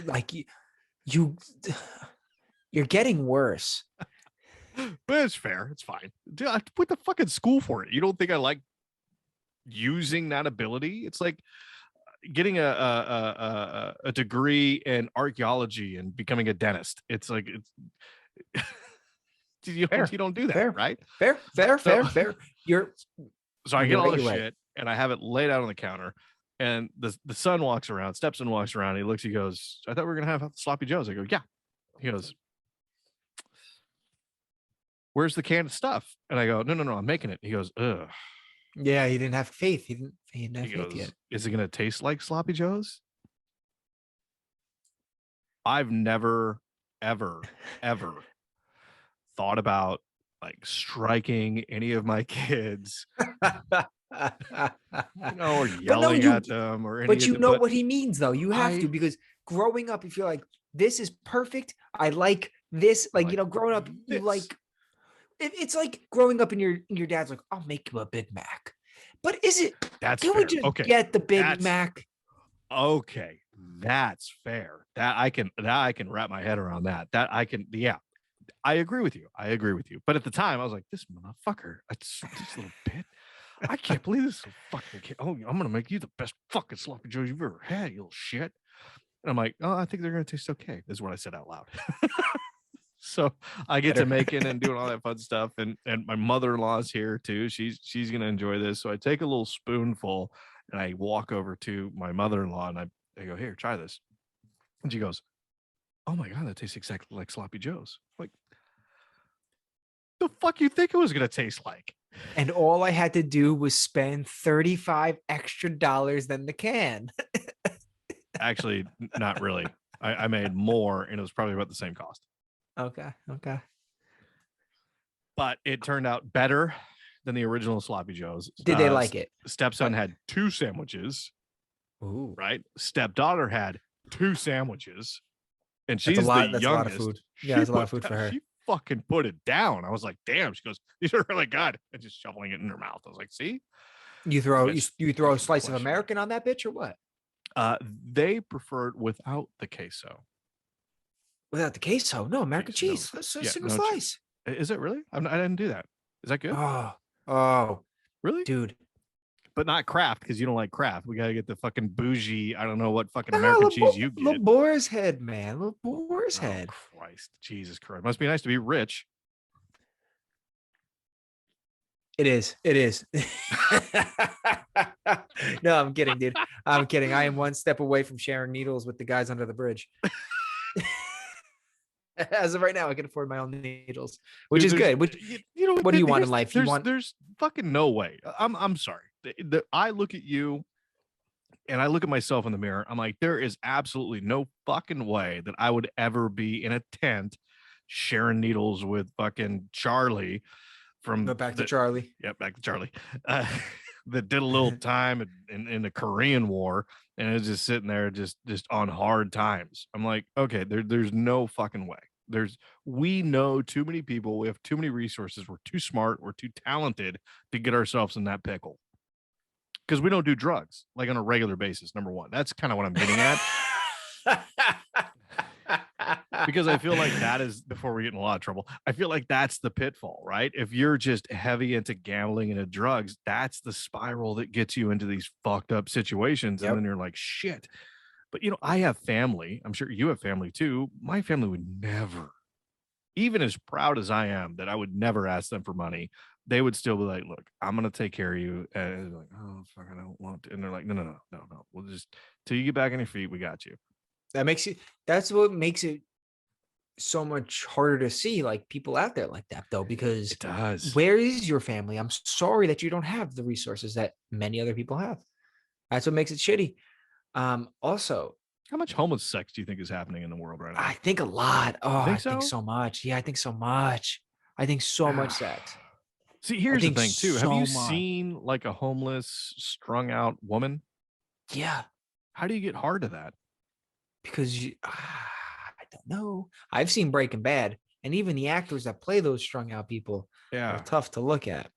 you're getting worse. But it's fair. It's fine. Dude, I went to fucking school for it. You don't think I like using that ability? It's like getting a degree in archaeology and becoming a dentist. It's like you Fair. don't do that, Fair. right? Fair. Fair. So Fair. Fair. You're so I get you're all right. this You're right. shit and I have it laid out on the counter. And the son walks around, Stepson walks around, he looks, he goes, "I thought we were gonna have sloppy joes." I go, "Yeah." He goes, "Where's the canned stuff?" And I go, "No, no, no, I'm making it." He goes, "Ugh." Yeah, he didn't have faith. He didn't He have faith goes, yet. "Is it gonna taste like sloppy joes?" I've never, ever, ever thought about like striking any of my kids, or But no, yelling at them or any but of you the, know but what he means though. You have to, I because growing up, if you're like, this is perfect. I like this. I Like, like growing up, you this. like it's like growing up and your dad's like, I'll make you a Big Mac. But is it, That's can we fair. just Okay. get the Big That's Mac? okay. That's fair. That I can wrap my head around that. That I can, yeah. I agree with you. I agree with you. But at the time, I was like, this motherfucker, this little bit. I can't believe this little fucking kid. Oh, I'm gonna make you the best fucking sloppy joes you've ever had, you little shit. And I'm like, oh, I think they're gonna taste okay. Is what I said out loud. So I get to Better. making and doing all that fun stuff, and my mother-in-law's here too. She's gonna enjoy this. So I take a little spoonful and I walk over to my mother-in-law and I go, "Here, try this." And she goes, "Oh my god, that tastes exactly like sloppy joes." I'm like, the fuck you think it was gonna taste like? And all I had to do was spend $35 extra than the can. Actually, not really. I made more and it was probably about the same cost. Okay. Okay. But it turned out better than the original sloppy joes. Did they like it? Stepson had 2 sandwiches, Ooh, right? Stepdaughter had 2 sandwiches, and that's a she's the lot. That's a lot of youngest. food. Yeah, that's a lot of food for her. She fucking put it down. I was like, damn. She goes, "These are really good," and just shoveling it in her mouth. I was like, see, You throw guys, you throw a you slice of question me. American on that bitch or what? They preferred without the queso. Without the queso, no American Cheese, no, cheese. Let's a yeah, single no cheese. slice. Is it really? I didn't do that. Is that good? Oh, oh, Really? dude. But not Kraft because you don't like Kraft. We gotta get the fucking bougie. I don't know what fucking American Ah, cheese you get. Boar's head, man. Little Boar's Oh head. Christ, Jesus Christ! Must be nice to be rich. It is. It is. No, I'm kidding, dude. I'm kidding. I am one step away from sharing needles with the guys under the bridge. As of right now, I can afford my own needles, which Dude, is good. Which, you know what do you want in life? You want there's fucking no way. I'm sorry. I look at you and I look at myself in the mirror. I'm like, there is absolutely no fucking way that I would ever be in a tent sharing needles with fucking Charlie go from back to the, Charlie. yeah, back to Charlie, that did a little time in the Korean War and is just sitting there just on hard times. I'm like, okay, there's no fucking way. We know too many people. We have too many resources. We're too smart. We're too talented to get ourselves in that pickle because we don't do drugs like on a regular basis. Number one, that's kind of what I'm getting at. because I feel like that is, before we get in a lot of trouble, I feel like that's the pitfall, right? If you're just heavy into gambling and into drugs, that's the spiral that gets you into these fucked up situations. And Yep. then you're like, shit. But I have family. I'm sure you have family too. My family would never, even as proud as I am that I would never ask them for money, they would still be like, look, I'm going to take care of you. And like, oh, fuck, I don't want to. And they're like, no. We'll just, till you get back on your feet, we got you. That's what makes it so much harder to see like people out there like that, though, because it does. Where is your family? I'm sorry that you don't have the resources that many other people have. That's what makes it shitty. Also, how much homeless sex do you think is happening in the world right now? I think a lot. Oh, I think so much. Yeah, I think so much. I think so much sex. See, here's the thing too. Have you seen like a homeless, strung out woman? Yeah. How do you get hard to that? Because I don't know. I've seen Breaking Bad, and even the actors that play those strung out people are tough to look at.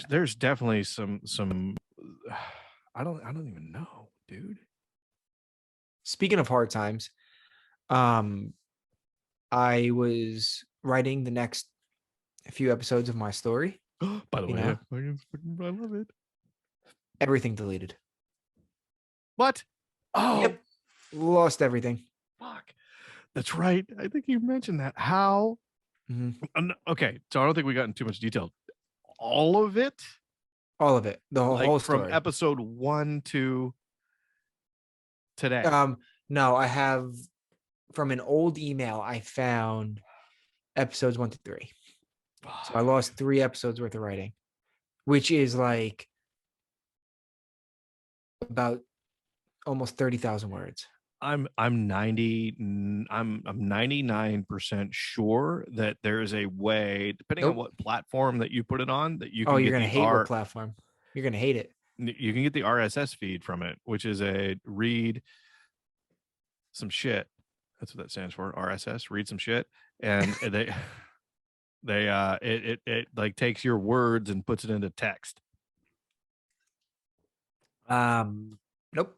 There's definitely some I don't even know, dude. Speaking of hard times, I was writing the next few episodes of my story. By the way, I love it. Everything deleted. What? Oh, yep. Lost everything. Fuck. That's right. I think you mentioned that. How? Mm-hmm. Okay, so I don't think we got into too much detail. All of it? All of it. The whole story. From episode 1 to today. No, I have from an old email I found episodes 1 to 3. So I lost 3 episodes worth of writing, which is like about almost 30,000 words. I'm 99% sure that there is a way, depending on what platform that you put it on, that you can you're gonna hate what platform. You're gonna hate it. You can get the RSS feed from it, which is a read some shit. That's what that stands for. RSS, read some shit. And it like takes your words and puts it into text. Nope.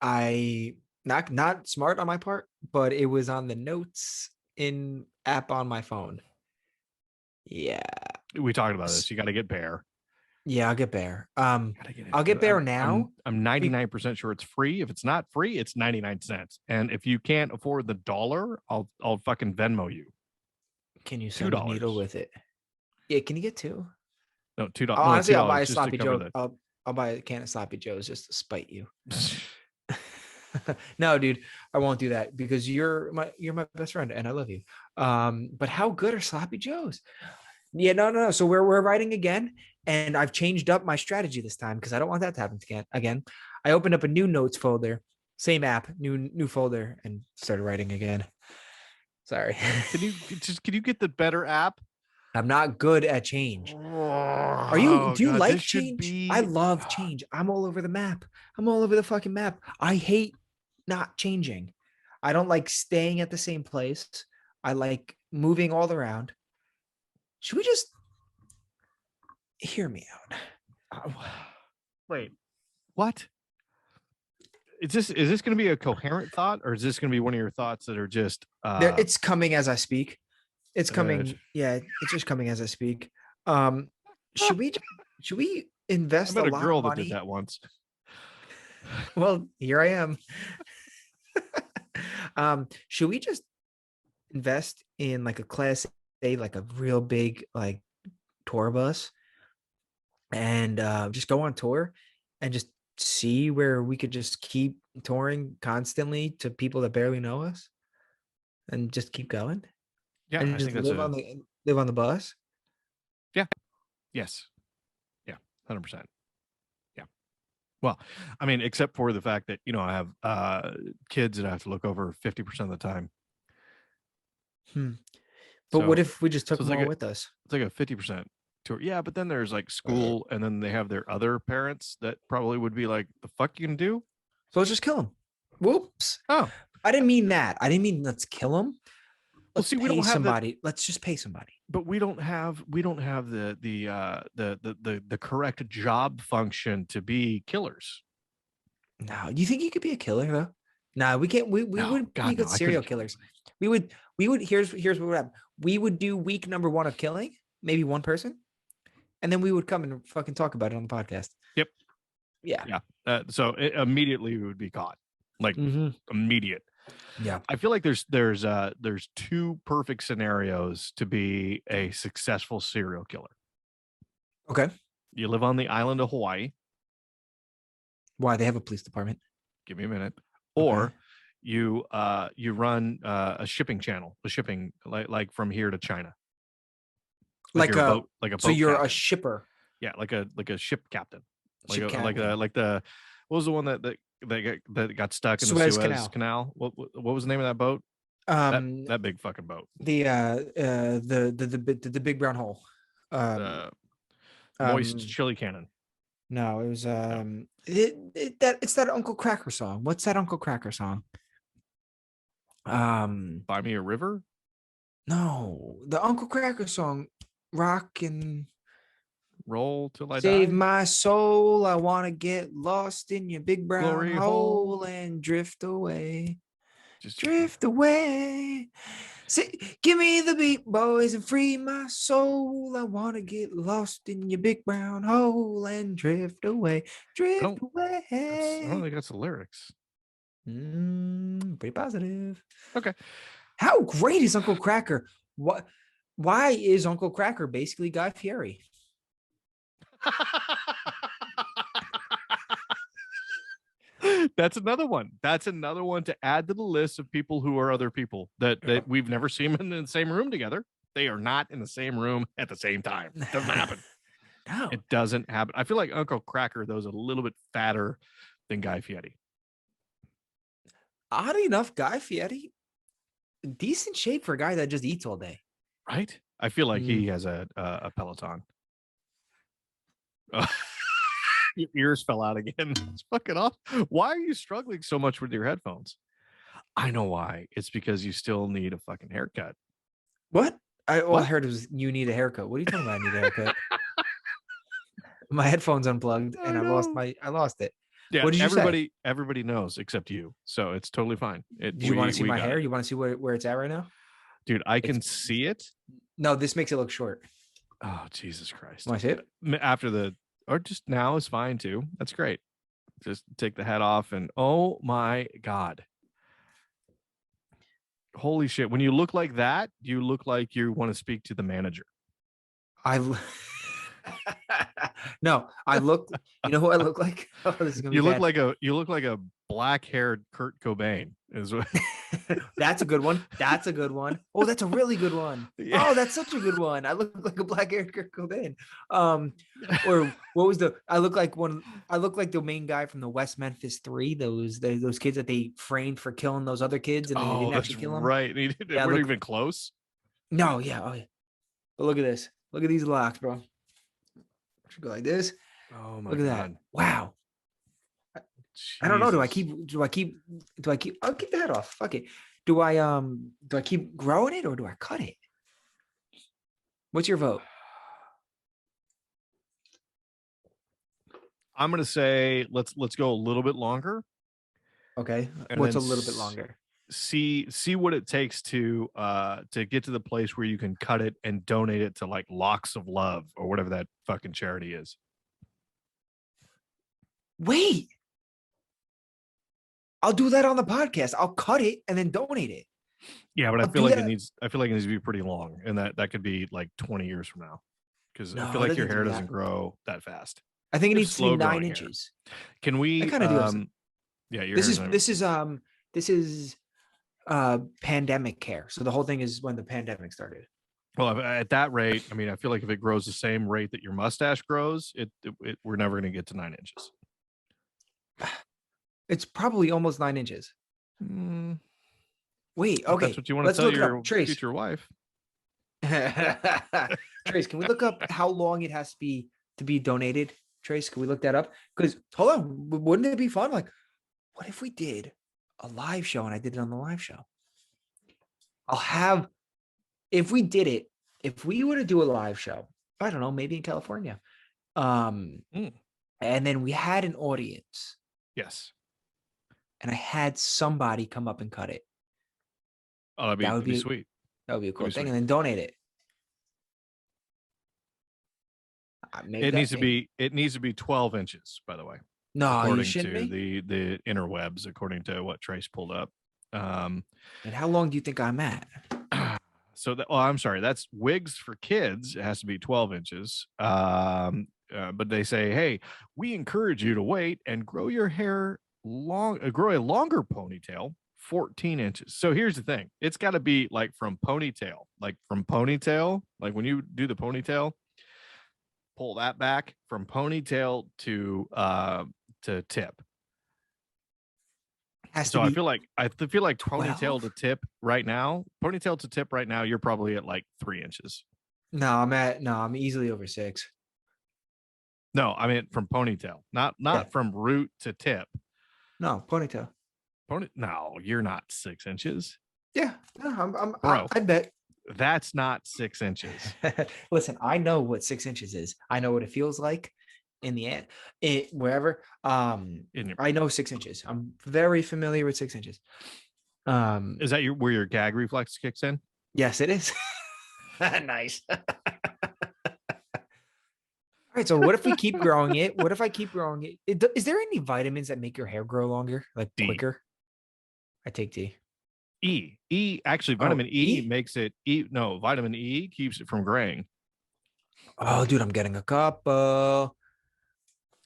I not smart on my part, but it was on the notes in app on my phone. Yeah. We talked about this. You got to get Bear. Yeah, I'll get Bear. I'll get Bear now. I'm 99% sure it's free. If it's not free, it's 99 cents. And if you can't afford the $1, I'll fucking Venmo you. Can you send a needle with it? Yeah, can you get 2? No, $2. Honestly, I'll buy a sloppy Joe. I'll buy a can of sloppy Joes just to spite you. No, dude, I won't do that because you're my best friend and I love you. But how good are sloppy Joes? Yeah, no. So we're writing again, and I've changed up my strategy this time because I don't want that to happen again. I opened up a new notes folder, same app, new folder, and started writing again. Sorry. Can you get the better app? I'm not good at change. Do you like change? I love change. I'm all over the map. I'm all over the fucking map. I hate not changing. I don't like staying at the same place. I like moving all around. Should we just hear me out? Wait, what? Is this going to be a coherent thought, or is this going to be one of your thoughts that are just? It's coming as I speak. It's coming. Yeah, it's just coming as I speak. Should we invest I met a lot girl of money? that did that once. Well, here I am. Should we just invest in like a class A, like a real big like tour bus, and just go on tour and just see where we could just keep touring constantly to people that barely know us, and just keep going? Yeah, and just live on the bus. Yeah. Yes. Yeah. 100%. Yeah. Well, I mean, except for the fact that I have kids that I have to look over 50% of the time. But what if we just took them all with us? It's like a 50% tour. Yeah, but then there's like school, and then they have their other parents that probably would be like, "The fuck you gonna do?" So let's just kill them. Whoops. Oh, I didn't mean that. I didn't mean let's kill them. Let's see. We don't have somebody. Let's just pay somebody. But we don't have the correct job function to be killers. No, do you think you could be a killer though? Nah, we can't. We No, would God, be no, good I serial couldn't kill killers. anybody. We would. Here's what would happen. We would do week number 1 of killing, maybe one person, and then we would come and fucking talk about it on the podcast. Yep. Yeah. Yeah. So immediately we would be caught, like immediate. Yeah. I feel like there's two perfect scenarios to be a successful serial killer. Okay. You live on the island of Hawaii. Why? They have a police department. Give me a minute. Okay. Or you run a shipping channel, a shipping like from here to China. Like you're a boat, like a so boat you're captain. a shipper. Yeah, like a ship captain. Ship captain. Like the what was the one that got stuck in Suez the Suez Canal? What was the name of that boat? That big fucking boat. The big brown hole. Moist chili cannon. No, it was it's that Uncle Cracker song. What's that Uncle Cracker song? Buy Me a River? No, the Uncle Cracker song, Rock and Roll Till I Save Die. My Soul. I want to get lost in your big brown Glory hole and drift away. Just Drift away. Say, give me the beat, boys, and free my soul. I want to get lost in your big brown hole and drift away. Drift away. I don't think that's the lyrics. Pretty positive. Okay. How great is Uncle Cracker? What? Why is Uncle Cracker basically Guy Fieri? That's another one. That's another one to add to the list of people who are other people that we've never seen them in the same room together. They are not in the same room at the same time. It doesn't happen. No, it doesn't happen. I feel like Uncle Cracker, though, is a little bit fatter than Guy Fieri. Oddly enough, Guy Fieri, decent shape for a guy that just eats all day. Right? I feel like he has a Peloton. Your ears fell out again. It's fucking off. Why are you struggling so much with your headphones? I know why. It's because you still need a fucking haircut. What? I heard it was you need a haircut. What are you talking about? I need a haircut. My headphones unplugged and I lost it. Yeah, what did you say? Everybody knows except you. So it's totally fine. Do you want to see my hair? You want to see where it's at right now? Dude, I can see it. No, this makes it look short. Oh, Jesus Christ. Want to see it? After or just now is fine too. That's great. Just take the hat off and oh my God. Holy shit. When you look like that, you look like you want to speak to the manager. No, I look, you know who I look like? Oh, this is gonna be you look like a black-haired Kurt Cobain is what. That's a good one. That's a good one. Oh, that's a really good one. Yeah. Oh, that's such a good one. I look like a black-haired Kurt Cobain. Or what was I look like the main guy from the West Memphis 3, those kids that they framed for killing those other kids and they didn't actually kill them. Right. They weren't even close. No, yeah. Oh, yeah. But look at this. Look at these locks, bro. Should go like this. Oh my God. Look at that. Wow. Jesus. I don't know. Do I keep I'll keep the head off. Fuck it. Do I keep growing it or do I cut it? What's your vote? I'm gonna say let's go a little bit longer. Okay. What's a little bit longer? See what it takes to get to the place where you can cut it and donate it to like Locks of Love or whatever that fucking charity is. Wait. I'll do that on the podcast. I'll cut it and then donate it. Yeah, but I feel like it needs to be pretty long, and that could be like 20 years from now. Because I feel like your hair doesn't grow that fast. I think it needs to be 9 inches. Can we I kind of do yeah, this is pandemic hair. So the whole thing is when the pandemic started. Well, at that rate, I mean, I feel like if it grows the same rate that your mustache grows, we're never going to get to 9 inches. It's probably almost 9 inches. Wait, okay. That's what you want to tell your future wife. Trace, can we look up how long it has to be donated? Trace, can we look that up? Because hold on, wouldn't it be fun? Like, what if we did a live show and I did it on the live show? If we were to do a live show, I don't know, maybe in California. And then we had an audience. Yes. and I had somebody come up and cut it. Oh, that'd be sweet. That would be a cool That'd be thing, sweet. and then donate it. Maybe It needs to be 12 inches, by the way. No, you according shouldn't to be. the interwebs, according to what Trace pulled up. And how long do you think I'm at? So I'm sorry, that's wigs for kids. It has to be 12 inches. But they say, hey, we encourage you to wait and grow your hair grow a longer ponytail, 14 inches. So here's the thing. It's got to be like from ponytail, like when you do the ponytail, pull that back from ponytail to tip. So I feel like ponytail to tip right now, you're probably at like 3 inches. No, I'm easily over 6. No, I mean from ponytail, not from root to tip. No, ponytail. No, you're not 6 inches. Yeah, no, Bro, I bet. That's not 6 inches. Listen, I know what 6 inches is. I know what it feels like in the end, wherever. I know 6 inches. I'm very familiar with 6 inches. Is that where your gag reflex kicks in? Yes, it is. Nice. All right. So what if we keep growing it? What if I keep growing it? Is there any vitamins that make your hair grow longer, like D. quicker? I take D. Actually, vitamin E makes it vitamin E keeps it from graying. Oh, dude, I'm getting a couple.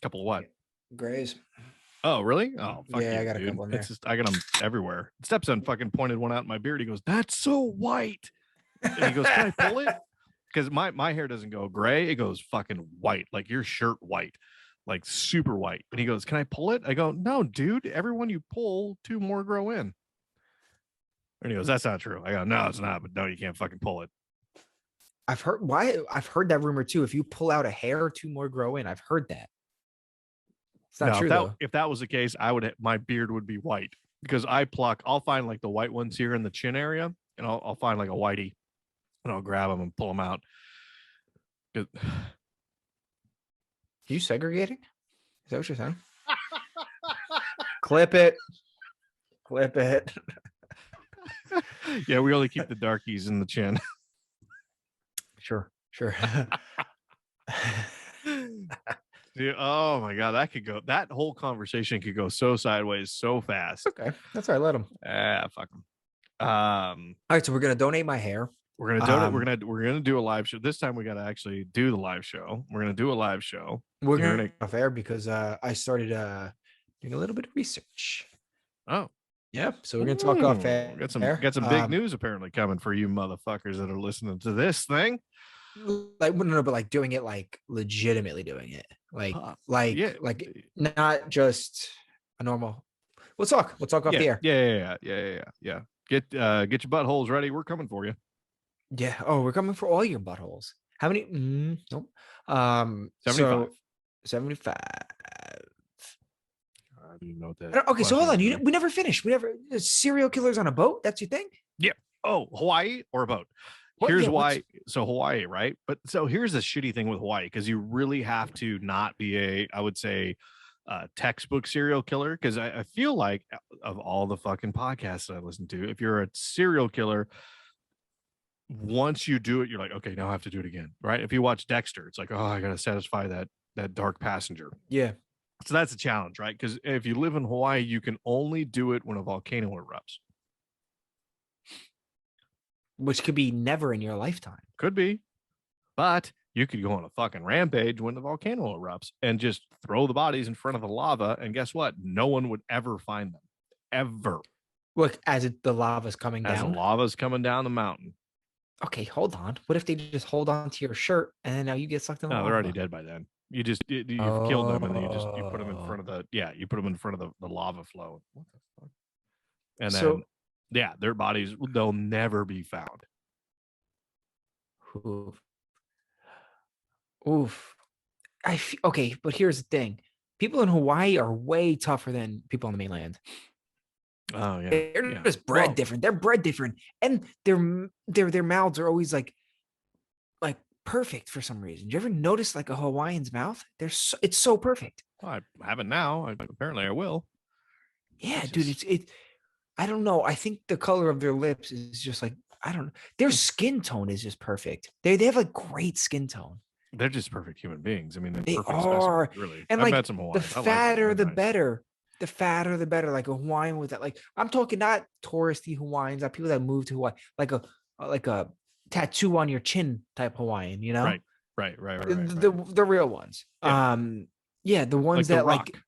Couple of what? Grays. Oh, really? Oh, fuck yeah, you, I got dude. a couple in there. I got them everywhere. Stepson fucking pointed one out in my beard. He goes, "That's so white." And he goes, "Can I pull it?" Because my hair doesn't go gray. It goes fucking white, like your shirt white, like super white. And he goes, "Can I pull it?" I go, "No, dude. Every one you pull, 2 more grow in." And he goes, "That's not true." I go, "No, it's not. But no, you can't fucking pull it." I've heard that rumor too. If you pull out a hair, 2 more grow in. I've heard that. It's not true though. If that was the case, my beard would be white because I'll find like the white ones here in the chin area, and I'll find like a whitey, and I'll grab them and pull them out. Are you segregating? Is that what you're saying? Clip it. Yeah, we only keep the darkies in the chin. Sure. Dude, oh my god, that whole conversation could go so sideways so fast. Okay, that's all right. Let them. Fuck them. All right, so we're gonna donate my hair. We're gonna donate. We're gonna do a live show. This time we gotta actually do the live show. We're gonna do a live show. We're gonna off air because I started doing a little bit of research. Oh. Yeah, so we're gonna talk off air. Got some big news apparently coming for you motherfuckers that are listening to this thing. Like no, but like doing it, like legitimately doing it, like not just a normal. We'll talk off the air. Yeah. Get your buttholes ready. We're coming for you. Yeah. Oh, we're coming for all your buttholes. How many? Nope. 75. 75. I don't even know what that. Okay, so hold on. We never finished. Serial killers on a boat. That's your thing? Yeah. Oh, Hawaii or a boat. Here's why. So Hawaii, right? But so here's the shitty thing with Hawaii, because you really have to not be I would say, textbook serial killer. Because I feel like of all the fucking podcasts that I listen to, if you're a serial killer, once you do it, you're like, okay, now I have to do it again, right? If you watch Dexter, it's like, oh, I gotta satisfy that dark passenger. Yeah. So that's a challenge, right? Because if you live in Hawaii, you can only do it when a volcano erupts. Which could be never in your lifetime. Could be. But you could go on a fucking rampage when the volcano erupts and just throw the bodies in front of the lava. And guess what? No one would ever find them. Ever. Look, the lava's coming down. As the lava's coming down the mountain. Okay, hold on. What if they just hold on to your shirt and then now you get sucked in the lava? They're already dead by then. You've killed them, and then you put them in front of the lava flow. What the fuck? And then their bodies, they'll never be found. Oof. Okay, but here's the thing. People in Hawaii are way tougher than people on the mainland. Oh yeah. They're just bred different. They're bred different. And their mouths are always like perfect for some reason. Do you ever notice like a Hawaiian's mouth? It's so perfect. Well, I haven't now. Apparently I will. Yeah, It's dude, just I don't know. I think the color of their lips is just like, I don't know. Their skin tone is just perfect. They have like great skin tone. they're just perfect human beings. I mean, they're They perfect specimens, are. really. And I've met like some the Hawaiians. I like them. fatter They're the nice. better. The fatter the better. Like a Hawaiian with that. Like I'm talking not touristy Hawaiians, not people that move to Hawaii, like a tattoo on your chin type Hawaiian, you know? Right. Right. Right. Right. The Right. the, Right. the real ones. Yeah. Yeah, the ones Like The that like Rock.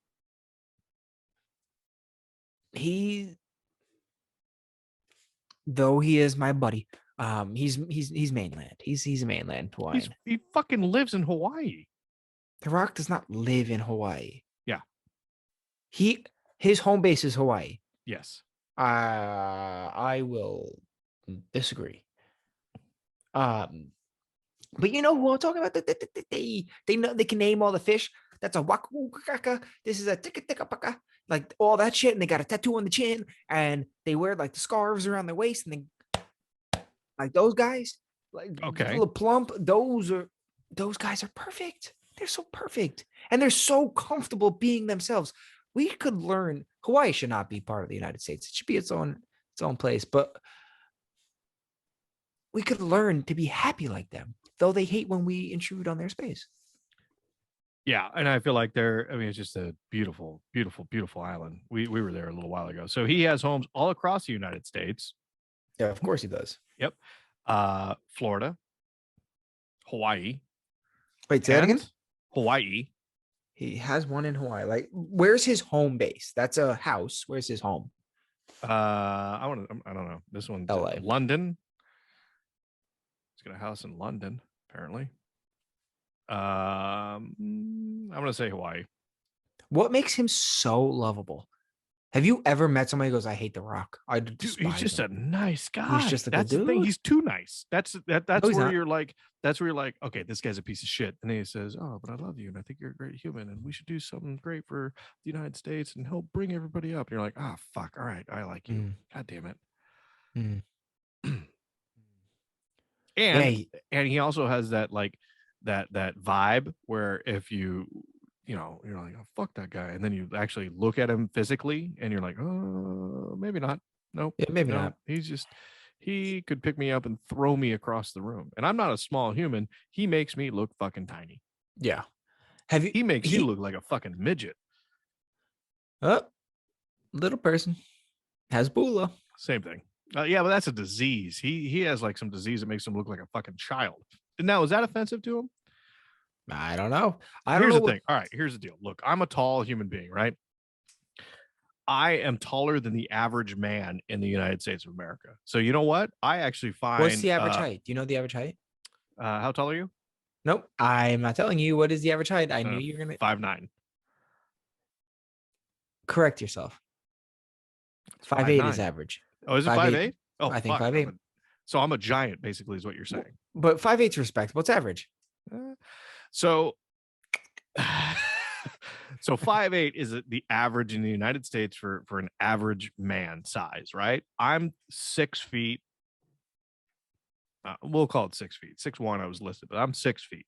he though he is my buddy. He's mainland. He's a mainland Hawaiian. He fucking lives in Hawaii. The Rock does not live in Hawaii. Yeah. He his home base is Hawaii. Yes. I will disagree. But you know who I'm talking about? They know they can name all the fish. That's a waku kaka. This is a tika tika paka. Like all that shit, and they got a tattoo on the chin, and they wear like the scarves around their waist, and they like those guys, like Okay. the plump. Those guys are perfect. They're so perfect, and they're so comfortable being themselves. We could learn. Hawaii should not be part of the United States. It should be its own place. But we could learn to be happy like them, though they hate when we intrude on their space. Yeah, and I feel like I mean, it's just a beautiful, beautiful, beautiful island. We were there a little while ago. So he has homes all across the United States. Yeah, of course he does. Yep. Florida, Hawaii, Wait, say that again? and Hawaii. He has one in Hawaii. Like, where's his home base? That's a house. Where's his home? I don't know. This one's LA. London. He's got a house in London, apparently. I'm gonna say Hawaii. What makes him so lovable? Have you ever met somebody who goes, I hate The Rock? I Dude, he's despise just him. a nice guy. He's just a good That's the thing. dude. He's too nice. That's No, he's where not. you're like, that's where you're like, okay, this guy's a piece of shit. And then he says, oh, but I love you and I think you're a great human and we should do something great for the United States and help bring everybody up. And you're like, ah, fuck. All right, I like you. God damn it. Yeah, And he also has that like that vibe where if you're like, oh, fuck that guy, and then you actually look at him physically and you're like, oh, maybe not. Nope. yeah, maybe No, not. he could pick me up and throw me across the room. And I'm not a small human. He makes me look fucking tiny. Yeah. Have you? He makes you look like a fucking midget. Little person. Hasbulla. Same thing. Yeah, but that's a disease. He has like some disease that makes him look like a fucking child. Now, is that offensive to him? I don't know. Here's the thing. All right, here's the deal. Look, I'm a tall human being, right? I am taller than the average man in the United States of America. So you know what? I actually find. What's the average height? Do you know the average height? How tall are you? Nope. I'm not telling you. What is the average height? I knew you were going to 5'9". correct yourself. 5'8" is average. Oh, is it 5'8"? Oh, I think 5'8". So I'm a giant, basically, is what you're saying. But 5'8" is respectable. What's average? So 5'8" is the average in the United States for an average man size, right? I'm 6 feet. We'll call it 6 feet. 6'1" I was listed, but I'm 6 feet.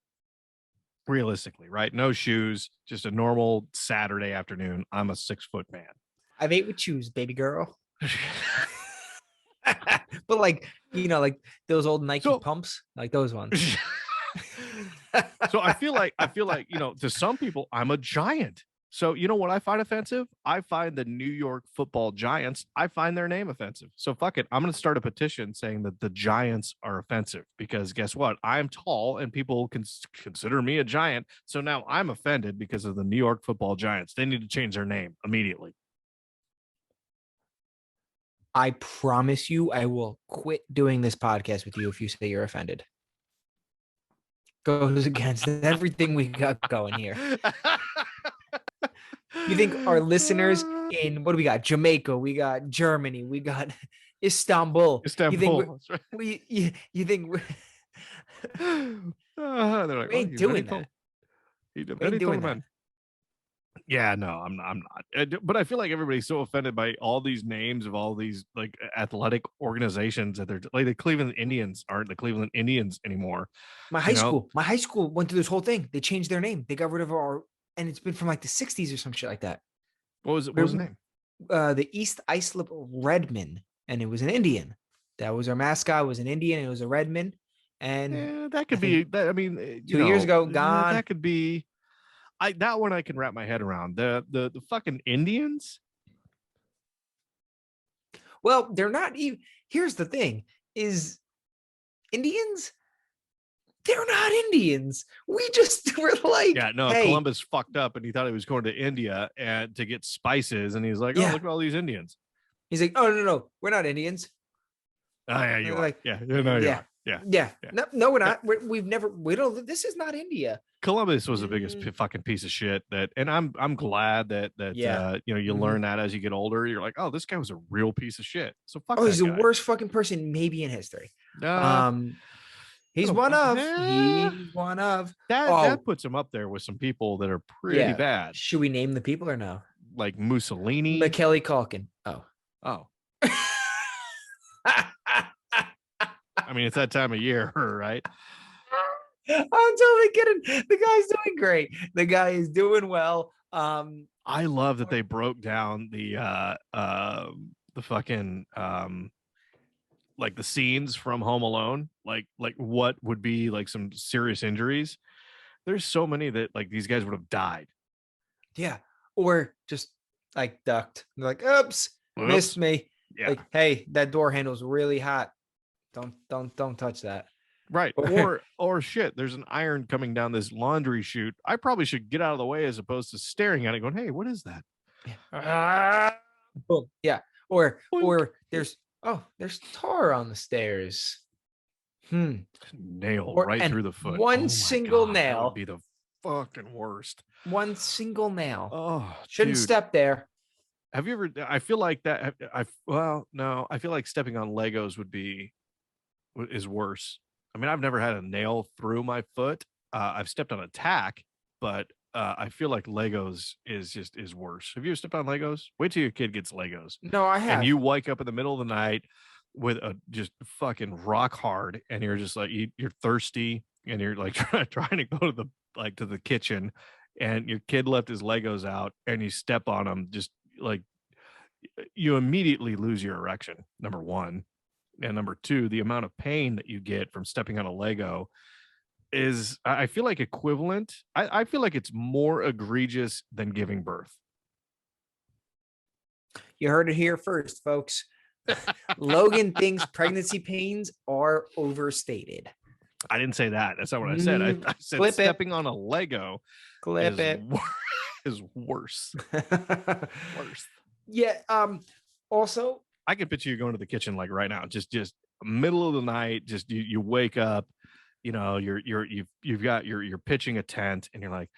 Realistically, right? No shoes, just a normal Saturday afternoon. I'm a 6 foot man. 5'8" with shoes, baby girl. But like, like those old Nike pumps, like those ones. So I feel like, to some people, I'm a giant. So you know what I find offensive? I find the New York Football Giants, I find their name offensive. So fuck it. I'm going to start a petition saying that the Giants are offensive because guess what? I'm tall and people can consider me a giant. So now I'm offended because of the New York Football Giants. They need to change their name immediately. I promise you, I will quit doing this podcast with you if you say you're offended. Goes against everything we got going here. You think our listeners in, what do we got? Jamaica, we got Germany, we got Istanbul. You think they're like, we ain't doing that. We ain't doing that. Yeah, no, I'm not. But I feel like everybody's so offended by all these names of all these like athletic organizations that they're like the Cleveland Indians aren't the Cleveland Indians anymore. My high school went through this whole thing. They changed their name. They got rid of and it's been from like the 60s or some shit like that. What was the name? the East Islip Redman, and it was an Indian. That was our mascot. Was an Indian. It was a Redman, and Yeah, that I could be think that. I mean, 2 years ago, that gone. could be. That one I can wrap my head around. The fucking Indians. Well, they're not even. Here's the thing: is Indians? They're not Indians. We just were like, Yeah, no, hey, Columbus fucked up and he thought he was going to India and to get spices, and he's like, "Oh, yeah. look at all these Indians." He's like, oh no, we're not Indians. Oh yeah, you They're are. like, Yeah, no, you yeah, are. Yeah, yeah. yeah. No, we're not. We've never. We don't. This is not India. Columbus was the biggest fucking piece of shit. And I'm glad that Yeah. you learn that as you get older. You're like, oh, this guy was a real piece of shit. So fuck Oh, he's that the guy. worst fucking person maybe in history. Uh, He's oh, one of. He's one of. that Oh, puts him up there with some people that are pretty yeah. bad, Should we name the people or no? like Mussolini. Macaulay Culkin. Oh. Oh, I mean, it's that time of year, right? I'm totally kidding. The guy's doing great. The guy is doing well. I love that they broke down the fucking like the scenes from Home Alone, like what would be like some serious injuries. There's so many that like these guys would have died. Yeah. Or just like ducked. They're like, oops, missed me. Yeah. Like, hey, that door handle's really hot. Don't touch that. Right. Or shit, there's an iron coming down this laundry chute. I probably should get out of the way as opposed to staring at it going, hey, what is that? Boom. Yeah. Or Boink. there's tar on the stairs. Nail right through the foot. One single God, nail. That would be the fucking worst. One single nail. Oh, shouldn't step there. Have you ever? I feel like that. No. I feel like stepping on Legos is worse. I mean, I've never had a nail through my foot. I've stepped on a tack, but I feel like Legos is worse. Have you ever stepped on Legos? Wait till your kid gets Legos. No, I have. And you wake up in the middle of the night with a just fucking rock hard, and you're just like you're thirsty, and you're like trying to go to the kitchen, and your kid left his Legos out, and you step on them, just like you immediately lose your erection. Number one. And number two, the amount of pain that you get from stepping on a Lego is, I feel like, equivalent. I feel like it's more egregious than giving birth. You heard it here first, folks. Logan thinks pregnancy pains are overstated. I didn't say that. That's not what I said. I said stepping on a Lego is worse. Worse. Yeah. Also, I can picture you going to the kitchen like right now, just middle of the night, just you wake up, you're pitching a tent, and you're like,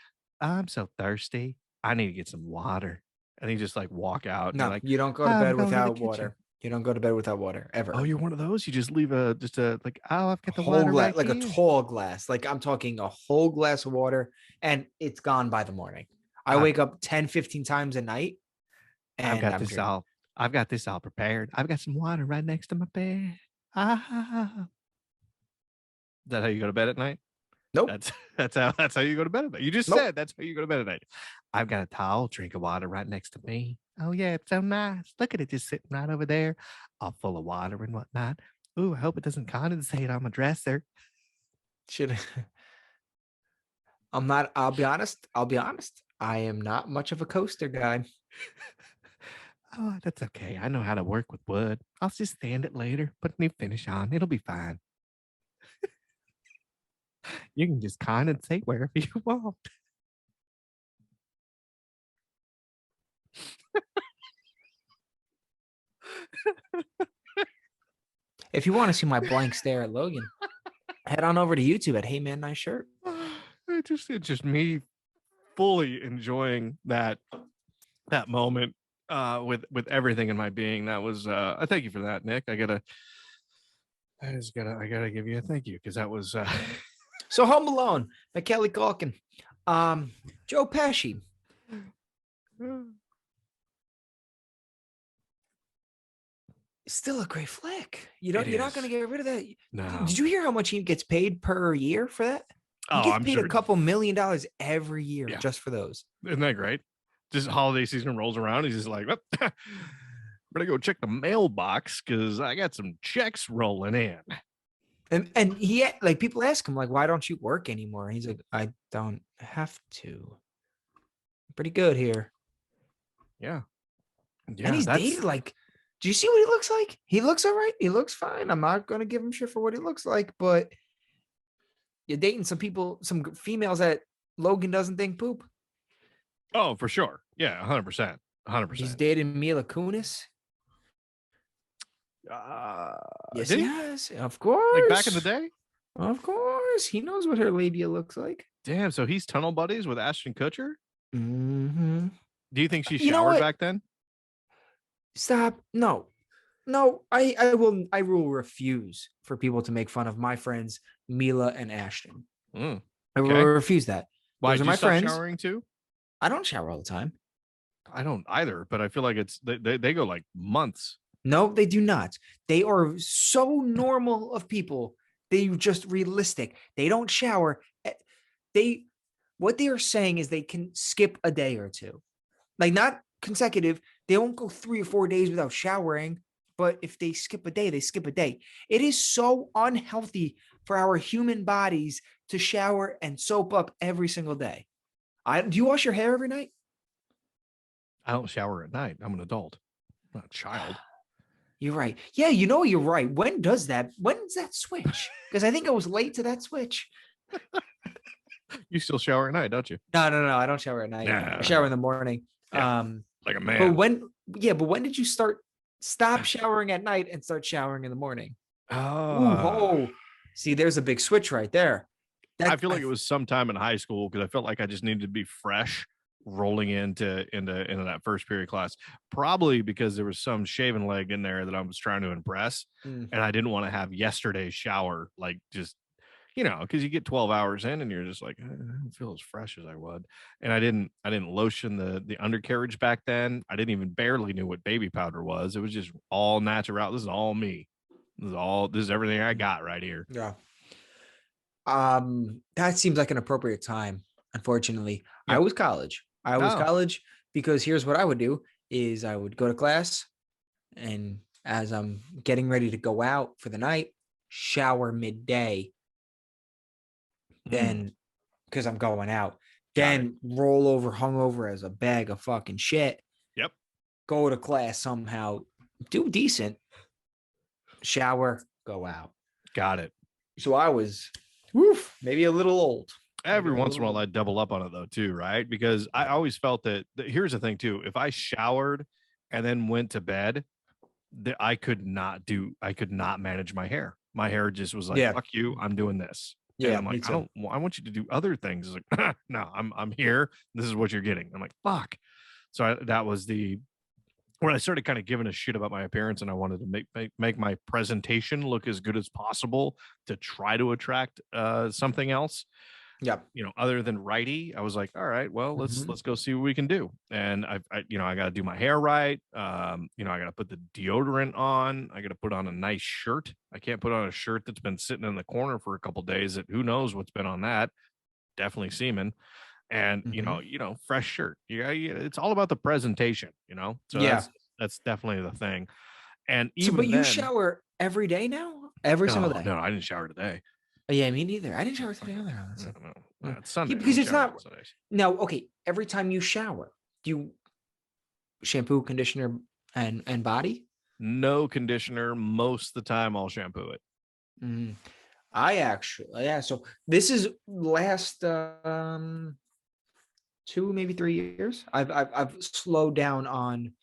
I'm so thirsty, I need to get some water, and you just like walk out. No, like, you don't go to bed without water. You don't go to bed without water ever. Oh, you're one of those. You just leave I've got the whole water glass, right like here. a tall glass. Like I'm talking a whole glass of water, and it's gone by the morning. I wake up 10, 15 times a night. And I've got this all prepared. I've got some water right next to my bed. Is that how you go to bed at night? Nope. That's how you go to bed at night. You just said that's how you go to bed at night. I've got a tall drink of water right next to me. Oh yeah, it's so nice. Look at it just sitting right over there, all full of water and whatnot. Ooh, I hope it doesn't condensate on my dresser. I'm not. I'll be honest. I am not much of a coaster guy. Oh, that's okay. I know how to work with wood. I'll just sand it later, put a new finish on. It'll be fine. You can just condensate wherever you want. If you want to see my blank stare at Logan, head on over to YouTube at Hey Man Nice Shirt. It's just me fully enjoying that moment with everything in my being. That was I thank you for that, Nick. I gotta give you a thank you, because that was So Home Alone, Macaulay Culkin, Joe Pesci. Still a great flick. You're not going to get rid of that. No. Did you hear how much he gets paid per year for that? He gets paid $2 million every year just for those. Isn't that great? This holiday season rolls around. He's just like, oh, better go check the mailbox because I got some checks rolling in. And he like people ask him like, why don't you work anymore? And he's like, I don't have to. I'm pretty good here. Yeah. And he's dated like, do you see what he looks like? He looks all right. He looks fine. I'm not gonna give him shit for what he looks like, but you're dating some people, some females that Logan doesn't think poop. Oh, for sure. Yeah, 100%. 100%. He's dating Mila Kunis. Yes, he has. Of course. Like back in the day? Of course. He knows what her labia looks like. Damn, so he's tunnel buddies with Ashton Kutcher? Mm-hmm. Do you think she showered back then? Stop. No. I will refuse for people to make fun of my friends Mila and Ashton. Okay. I will refuse that. Why did you stop showering too? I don't shower all the time. I don't either, but I feel like they go like months. No, they do not. They are so normal of people. They just realistic. They don't shower. What they are saying is they can skip a day or two, like not consecutive. They won't go 3 or 4 days without showering. But if they skip a day, they skip a day. It is so unhealthy for our human bodies to shower and soap up every single day. Do you wash your hair every night? I don't shower at night. I'm an adult, I'm not a child. You're right. Yeah, you're right. When does that switch? Because I think I was late to that switch. You still shower at night, don't you? No. I don't shower at night. I shower in the morning. Yeah, like a man. But when did you stop showering at night and start showering in the morning? Oh. See, there's a big switch right there. I feel like it was sometime in high school because I felt like I just needed to be fresh rolling into that first period class, probably because there was some shaven leg in there that I was trying to impress, and I didn't want to have yesterday's shower, like just because you get 12 hours in and you're just like, I don't feel as fresh as I would. And I didn't lotion the undercarriage back then. I didn't even barely knew what baby powder was. It was just all natural. This is all me. This is everything I got right here. Yeah. That seems like an appropriate time. Unfortunately, I was college. Because here's what I would do is I would go to class, and as I'm getting ready to go out for the night, shower midday. Then, because I'm going out, then roll over hungover as a bag of fucking shit. Yep. Go to class somehow, do decent, shower, go out. Got it. So I was, maybe a little old. Every once in a while, I double up on it though, too, right? Because I always felt that here's the thing too: if I showered and then went to bed, I could not manage my hair. My hair just was like, fuck you, I'm doing this. Yeah, and I'm like, I want you to do other things. It's like, no, I'm here. This is what you're getting. I'm like, fuck. So that was when I started kind of giving a shit about my appearance, and I wanted to make my presentation look as good as possible to try to attract something else. Yeah. Other than righty, I was like, all right, well, let's go see what we can do. And I got to do my hair right. I got to put the deodorant on. I got to put on a nice shirt. I can't put on a shirt that's been sitting in the corner for a couple of days that who knows what's been on that. Definitely semen. And, fresh shirt. Yeah. It's all about the presentation, So that's definitely the thing. And even you shower every day now? Every single day? No, I didn't shower today. Yeah, me neither. I didn't shower today either. No, it's Sunday. Because it's not. No, okay. Every time you shower, do you shampoo, conditioner, and body? No conditioner. Most of the time, I'll shampoo it. I actually, So this is last 2, maybe 3 years. I've slowed down on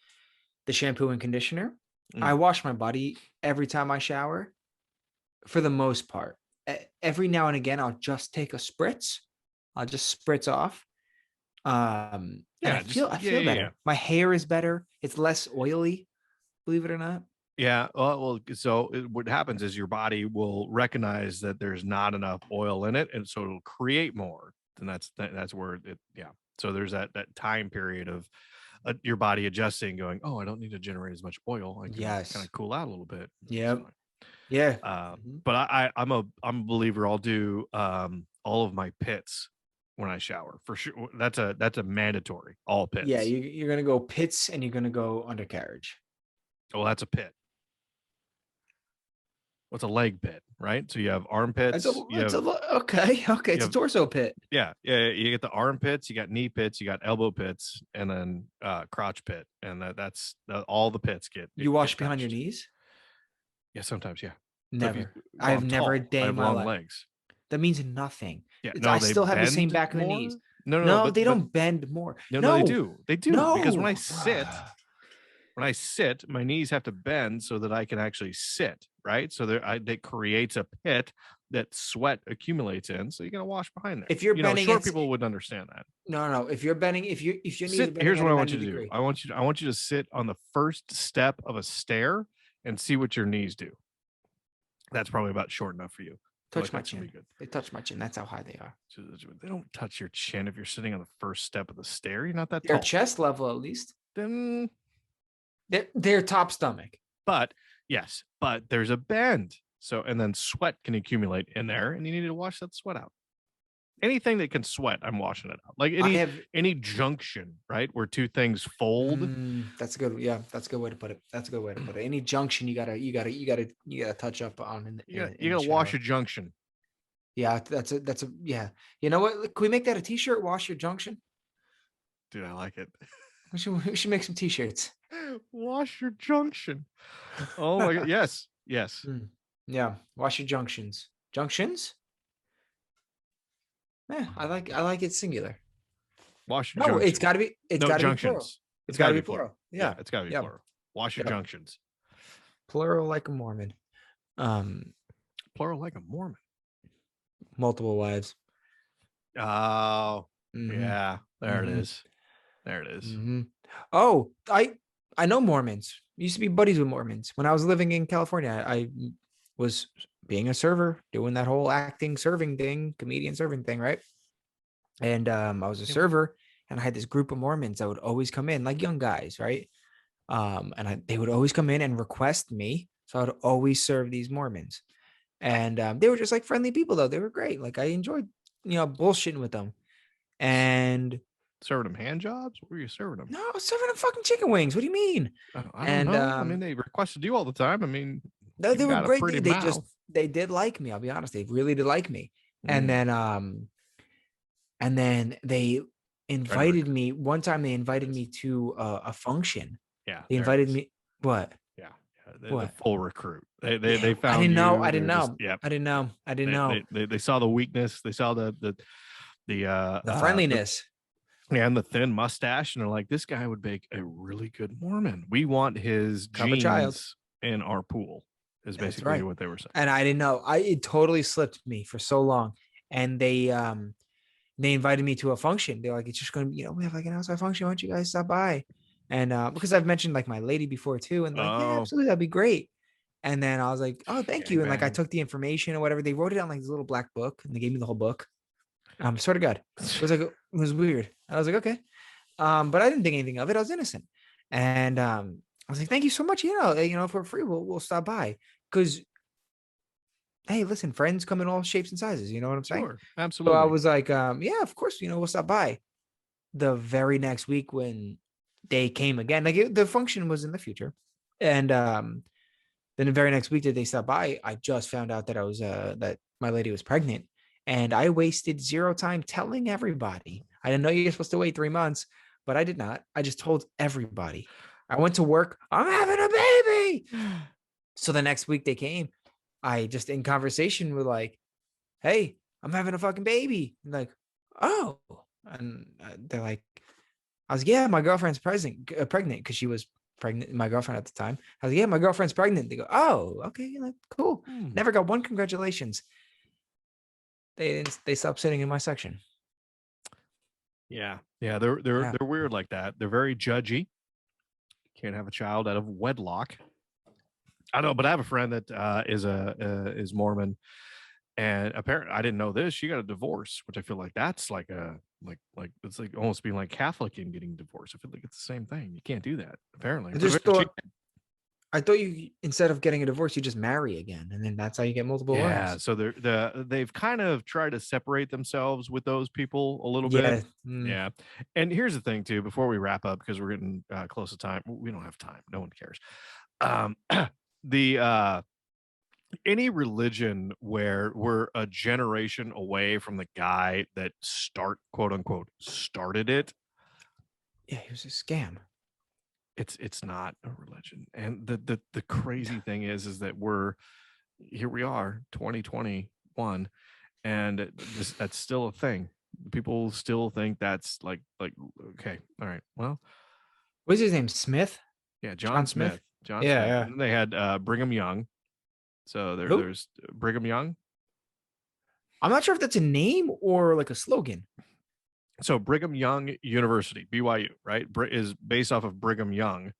the shampoo and conditioner. I wash my body every time I shower, for the most part. Every now and again, I'll just take a spritz. I'll just spritz off. I feel better. Yeah. My hair is better. It's less oily, believe it or not. Yeah. Well, so what happens is your body will recognize that there's not enough oil in it, and so it'll create more. And that's where it. Yeah. So there's that time period of your body adjusting, going, oh, I don't need to generate as much oil. I can kind of cool out a little bit. Yeah. Yeah. But I'm a believer. I'll do all of my pits when I shower for sure. That's a mandatory. All pits. Yeah, you're gonna go pits and you're gonna go undercarriage. Oh, that's a pit. What's a leg pit, right? So you have armpits. Okay. It's a torso pit. Yeah. You get the armpits, you got knee pits, you got elbow pits, and then crotch pit, and that's all the pits get. You wash behind your knees? Yeah, sometimes. Yeah. Never. I've never a day in my life. Legs. That means nothing. Yeah, I still have the same back of the knees. No, but they don't bend more. No, they do. They do. No. Because when I sit, my knees have to bend so that I can actually sit, right? So that creates a pit that sweat accumulates in. So you're gonna wash behind there. If you're bending, short people wouldn't understand that. No. If you're bending, if your knees are bending, here's what I want you to do. I want you to sit on the first step of a stair and see what your knees do. That's probably about short enough for you. Touch my chin. They touch my chin. That's how high they are. They don't touch your chin if you're sitting on the first step of the stair. You're not that tall. Their chest level, at least. Then their top stomach. But there's a bend. So, and then sweat can accumulate in there, and you need to wash that sweat out. Anything that can sweat, I'm washing it out. Like any junction, right, where two things fold. That's good. Yeah, that's a good way to put it. Any junction you gotta touch up on. You gotta wash a junction. Yeah, that's a yeah. You know what? Can we make that a T-shirt? Wash your junction. Dude, I like it. We should make some T-shirts. Wash your junction. Oh my God! Yes. Yeah, wash your junctions. Junctions. Yeah, I like it singular. Wash your junctions. It's got to be. It's got to be plural. It's got to be plural. Yeah, it's got to be plural. Wash your junctions. Plural like a Mormon. Plural like a Mormon. Multiple wives. Oh, yeah. There it is. Oh, I know Mormons. Used to be buddies with Mormons. When I was living in California, I was being a server, doing that whole acting, serving thing, comedian serving thing, right? And I was a server, and I had this group of Mormons that would always come in, like young guys, right? They would always come in and request me, so I would always serve these Mormons. And they were just like friendly people, though. They were great. Like I enjoyed, bullshitting with them. And serving them hand jobs? What were you serving them? No, I was serving them fucking chicken wings. What do you mean? I don't know. I mean, they requested you all the time. I mean, they were great. They did like me. I'll be honest. They really did like me. And then they invited me. One time they invited me to a function. Yeah. They invited me. What? Yeah. The full recruit. They found. I didn't know. I didn't know. They saw the weakness. They saw the friendliness. And the thin mustache, and they're like, this guy would make a really good Mormon. We want his genes in our pool, is basically what they were saying. And I didn't know. It totally slipped me for so long. And they invited me to a function. They're like, it's just going to be, we have like an outside function. Why don't you guys stop by? And because I've mentioned like my lady before too. And like, yeah, absolutely, that'd be great. And then I was like, oh, thank you. And like, I took the information or whatever. They wrote it on like this little black book, and they gave me the whole book. Swear to God, it was weird. I was like, okay. But I didn't think anything of it. I was innocent. And I was like, thank you so much. If we're free, we'll stop by. Because, hey, listen, friends come in all shapes and sizes. You know what I'm saying? Sure, absolutely. So I was like, yeah, of course, we'll stop by. The very next week when they came again, like the function was in the future. And then the very next week that they stopped by, I just found out that that my lady was pregnant. And I wasted zero time telling everybody. I didn't know you're supposed to wait 3 months, but I did not. I just told everybody. I went to work. I'm having a baby. So the next week they came. I just in conversation with like, hey, I'm having a fucking baby. I'm like, oh. And they're like, I was like, yeah, my girlfriend's pregnant because she was pregnant. My girlfriend at the time. I was like, yeah, my girlfriend's pregnant. They go, oh, okay, like cool. Never got one congratulations. They stopped sitting in my section. Yeah, they're weird like that. They're very judgy. Can't have a child out of wedlock. I know, but I have a friend that is Mormon, and apparently I didn't know this. She got a divorce, which I feel like that's like it's like almost being like Catholic and getting divorced. I feel like it's the same thing. You can't do that. Apparently, I thought you, instead of getting a divorce, you just marry again, and then that's how you get multiple Yeah, wives. so they've kind of tried to separate themselves with those people a little bit. Yeah. Yeah, and here's the thing too. Before we wrap up, because we're getting close to time, we don't have time. No one cares. Um, the any religion where we're a generation away from the guy that quote unquote started it, Yeah, it was a scam. it's not a religion. And the crazy thing is that here we are 2021, and that's still a thing. People still think that's like okay, all right, well, What's his name? Smith? yeah, John Smith? John Yeah, Smith, yeah. and then they had Brigham Young. So Who? there's Brigham Young. I'm not sure if that's a name or like a slogan. So Brigham Young University, BYU, right, is based off of Brigham Young,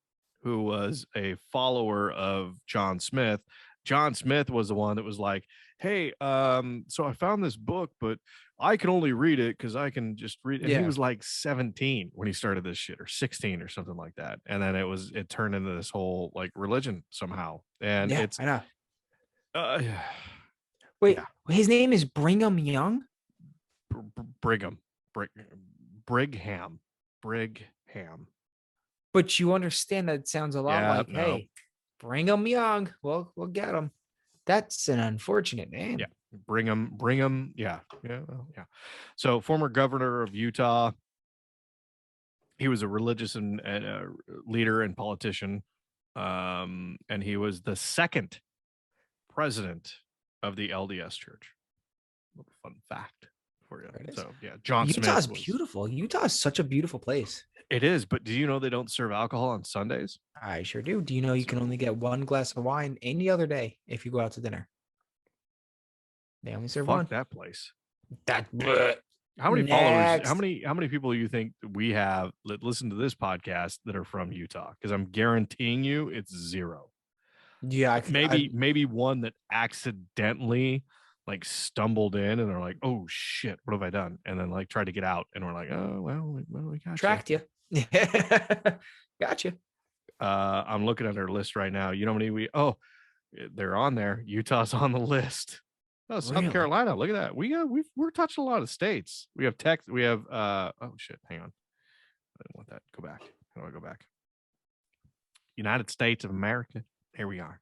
who was a follower of John Smith. John Smith was the one that was like, hey, so I found this book, but I can only read it because I can just read. And he Yeah. was like 17 when he started this shit, or 16 or something like that. And then it turned into this whole like religion somehow. And Yeah, it's I know. uh, Wait, yeah, his name is Brigham Young? Brigham, Brigham, Brigham. But you understand that it sounds a lot Yeah, like, no, hey, Brigham Young. Well, we'll get him. That's an unfortunate yeah, name. bring him. Yeah, yeah, well, yeah. So, former governor of Utah, he was a religious and leader and politician, and he was the second president of the LDS Church. Little fun fact for you. There it is. So, yeah, John Utah Smith is was. beautiful. Utah is such a beautiful place. It is, but do you know they don't serve alcohol on Sundays? I sure do. Do you know you can So only get one glass of wine any other day if you go out to dinner? They only serve fuck one. that place. That How many followers? How next. many people do you think we have that listen to this podcast that are from Utah? Because I'm guaranteeing you, it's zero. Yeah, Maybe one that accidentally like stumbled in and they're like, "Oh shit, what have I done?" And then like try to get out, and we're like, "Oh well, we got tracked you. Gotcha. I'm looking at our list right now. You know how many they're on there. Utah's on the list. Oh, South Really? Carolina. Look at that. We're touching a lot of states. We have Texas. We have oh shit. Hang on. I didn't want that. Go back. How do I go back? United States of America. Here we are.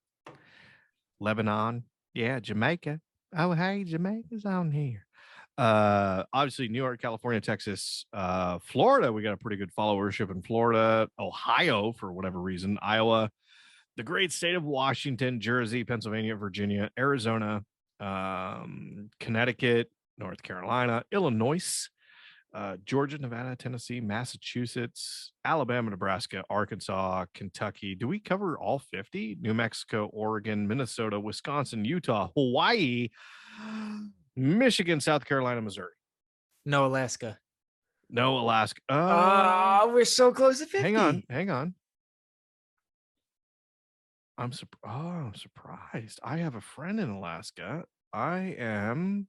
Lebanon. Yeah, Jamaica. Oh, hey, Jamaica's on here. Obviously New York, California, Texas, Florida. We got a pretty good followership in Florida, Ohio for whatever reason, Iowa, the great state of Washington, Jersey, Pennsylvania, Virginia, Arizona, Connecticut, North Carolina, Illinois, Georgia, Nevada, Tennessee, Massachusetts, Alabama, Nebraska, Arkansas, Kentucky. Do we cover all 50? New Mexico, Oregon, Minnesota, Wisconsin, Utah, Hawaii, Michigan, South Carolina, Missouri. No, Alaska. No, Alaska. We're so close to 50. Hang on. I'm surprised. I have a friend in Alaska. I'm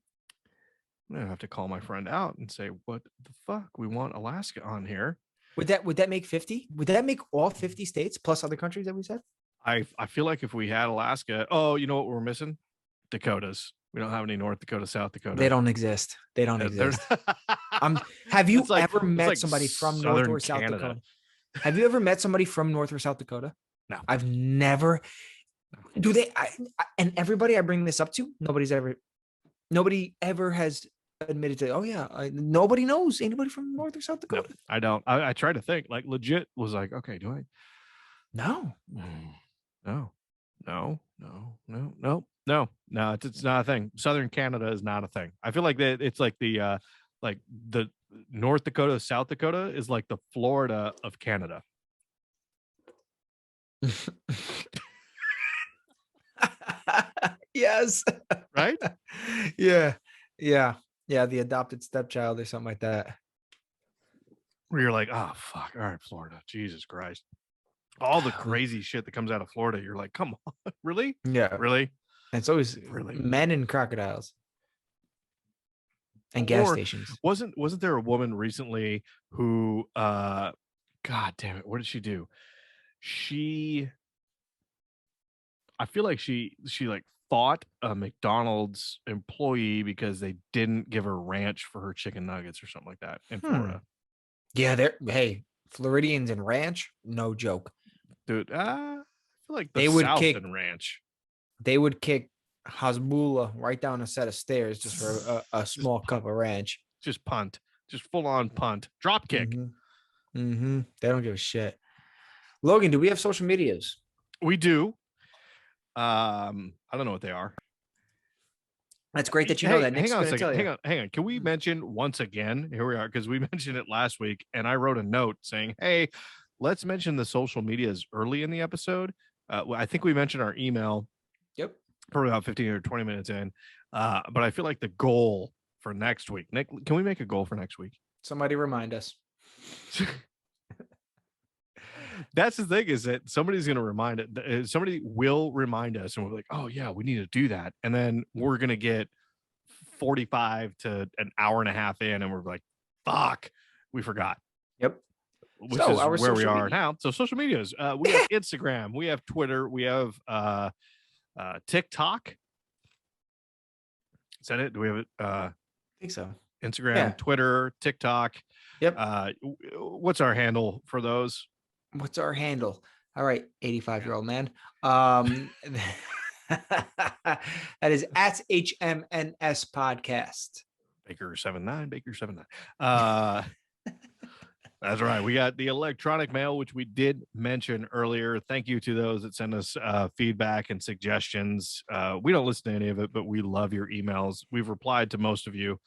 gonna have to call my friend out and say, what the fuck? We want Alaska on here. Would that make 50? Would that make all 50 states plus other countries that we said? I feel like if we had Alaska, oh, you know what we're missing? Dakotas. We don't have any North Dakota, South Dakota. They don't exist. They don't exist. Have you like, ever met like somebody from Southern North or South Canada. Dakota? Have you ever met somebody from North or South Dakota? No. I've never. Do they? And everybody I bring this up to, nobody ever has admitted to. Oh yeah, nobody knows anybody from North or South Dakota. No, I don't. I try to think. Like legit was like, okay, do I? No. No. It's not a thing. Southern Canada is not a thing. I feel like that it's like the North Dakota, South Dakota is like the Florida of Canada. Yes. Right? Yeah. The adopted stepchild or something like that. Where you're like, oh fuck, all right, Florida, Jesus Christ, all the crazy shit that comes out of Florida. You're like, come on, really? Yeah, really. And it's always really men and crocodiles and gas stations. Wasn't there a woman recently who god damn it, what did she do? She I feel like she like fought a McDonald's employee because they didn't give her ranch for her chicken nuggets or something like that in Florida. Yeah, hey, Floridians and ranch, no joke. Dude, I feel like the They would South kick and ranch. they would kick Hasbulla right down a set of stairs just for a small cup of ranch. Just punt. Just full on punt. Drop kick. They don't give a shit. Logan, do we have social medias? We do. I don't know what they are. That's great that you know that. Nick's hang on a gonna second. tell you. Hang on. Can we mention once again? Here we are, because we mentioned it last week, and I wrote a note saying, "Hey, let's mention the social medias early in the episode." I think we mentioned our email. Yep. Probably about 15 or 20 minutes in. But I feel like the goal for next week, Nick, can we make a goal for next week? Somebody remind us. That's the thing, is that somebody's going to remind it. Somebody will remind us, and we're like, oh yeah, we need to do that. And then we're going to get 45 to an hour and a half in, and we're like, fuck, we forgot. Yep. Which is where we are now. So social medias, we have Instagram, we have Twitter, we have TikTok. Is that it? Do we have it? I think so. Instagram, Twitter, TikTok. Yep. What's our handle for those? What's our handle? All right, 85-year-old man. That is at HMNS Podcast. Baker79, Baker79. That's right. We got the electronic mail, which we did mention earlier. Thank you to those that send us feedback and suggestions. We don't listen to any of it, but we love your emails. We've replied to most of you,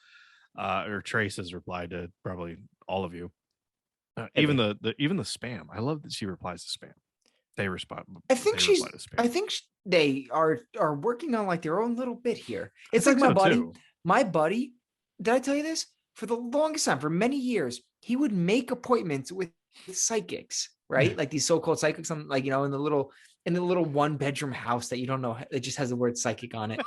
or Trace has replied to probably all of you. Even the spam. I love that she replies to spam. They respond. I think they are working on like their own little bit here. It's like my buddy. Too. My buddy, did I tell you this? For the longest time, for many years, he would make appointments with psychics, right? Like these so-called psychics, like, you know, in the little 1-bedroom house that you don't know, it just has the word psychic on it,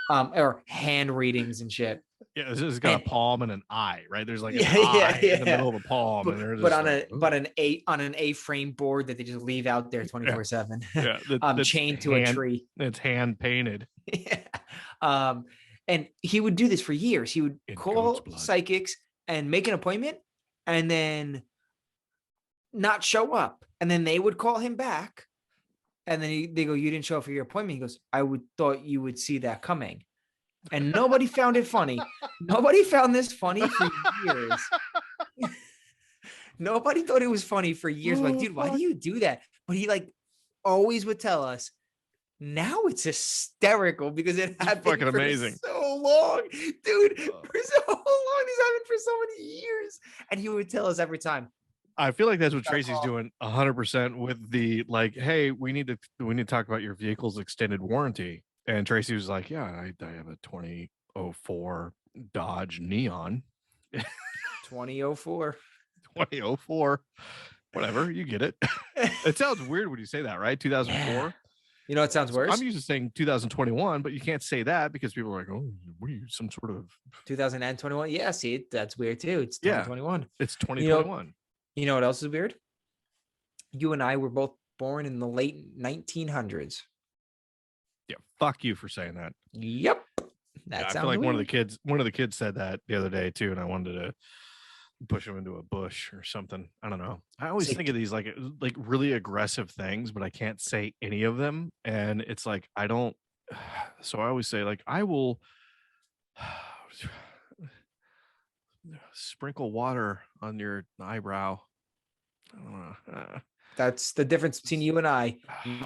or hand readings and shit. Yeah, it's got a palm and an eye, right? There's like an eye in the middle of a palm, but on an A-frame board that they just leave out there 24/7. Yeah, chained to a tree. It's hand painted. Yeah. And he would do this for years. He would call psychics and make an appointment, and then not show up, and then they would call him back, and then they go, "You didn't show up for your appointment." He goes, "I thought you would see that coming." And nobody found it funny. Nobody found this funny for years. Nobody thought it was funny for years. Like, dude, why do you do that? But he like always would tell us. Now it's hysterical because it happened fucking amazing. So long, dude. For so long, this happened for so many years, and he would tell us every time. I feel like that's what Tracy's doing 100% with the like, hey, we need to talk about your vehicle's extended warranty. And Tracy was like, yeah, I have a 2004 Dodge Neon. 2004. 2004. Whatever, you get it. It sounds weird when you say that, right? 2004. Yeah. You know, it sounds worse. I'm used to saying 2021, but you can't say that because people are like, oh, what are you, some sort of 2021? Yeah, see, that's weird too. It's 2021. It's 2021. You know what else is weird? You and I were both born in the late 1900s. Yeah, fuck you for saying that. Yep. I feel like one of the kids said that the other day too, and I wanted to push him into a bush or something. I don't know. I always think of these like really aggressive things, but I can't say any of them. And it's like, I don't. So I always say like, I will sprinkle water on your eyebrow. I don't know. That's the difference between you and I.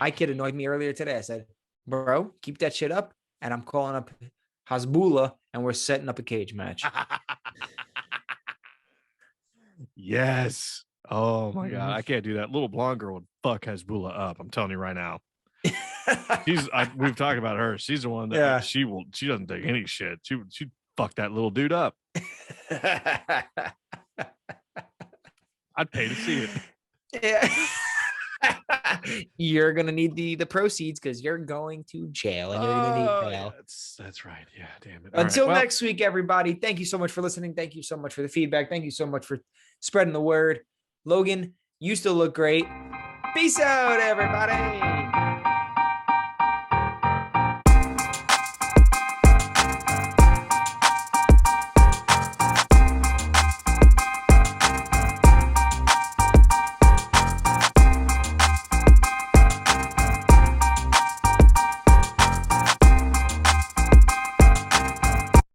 My kid annoyed me earlier today. I said, bro, keep that shit up. And I'm calling up Hasbulla and we're setting up a cage match. Yes. Oh my God. I can't do that. Little blonde girl would fuck Hasbulla up. I'm telling you right now. We've talked about her. She's the one that she doesn't take any shit. She'd fuck that little dude up. I'd pay to see it. Yeah. You're gonna need the proceeds because you're going to jail and you're gonna need bail. Yeah, that's right. Yeah, damn it. Until next week, everybody. Thank you so much for listening. Thank you so much for the feedback. Thank you so much for spreading the word. Logan, you still look great. Peace out, everybody.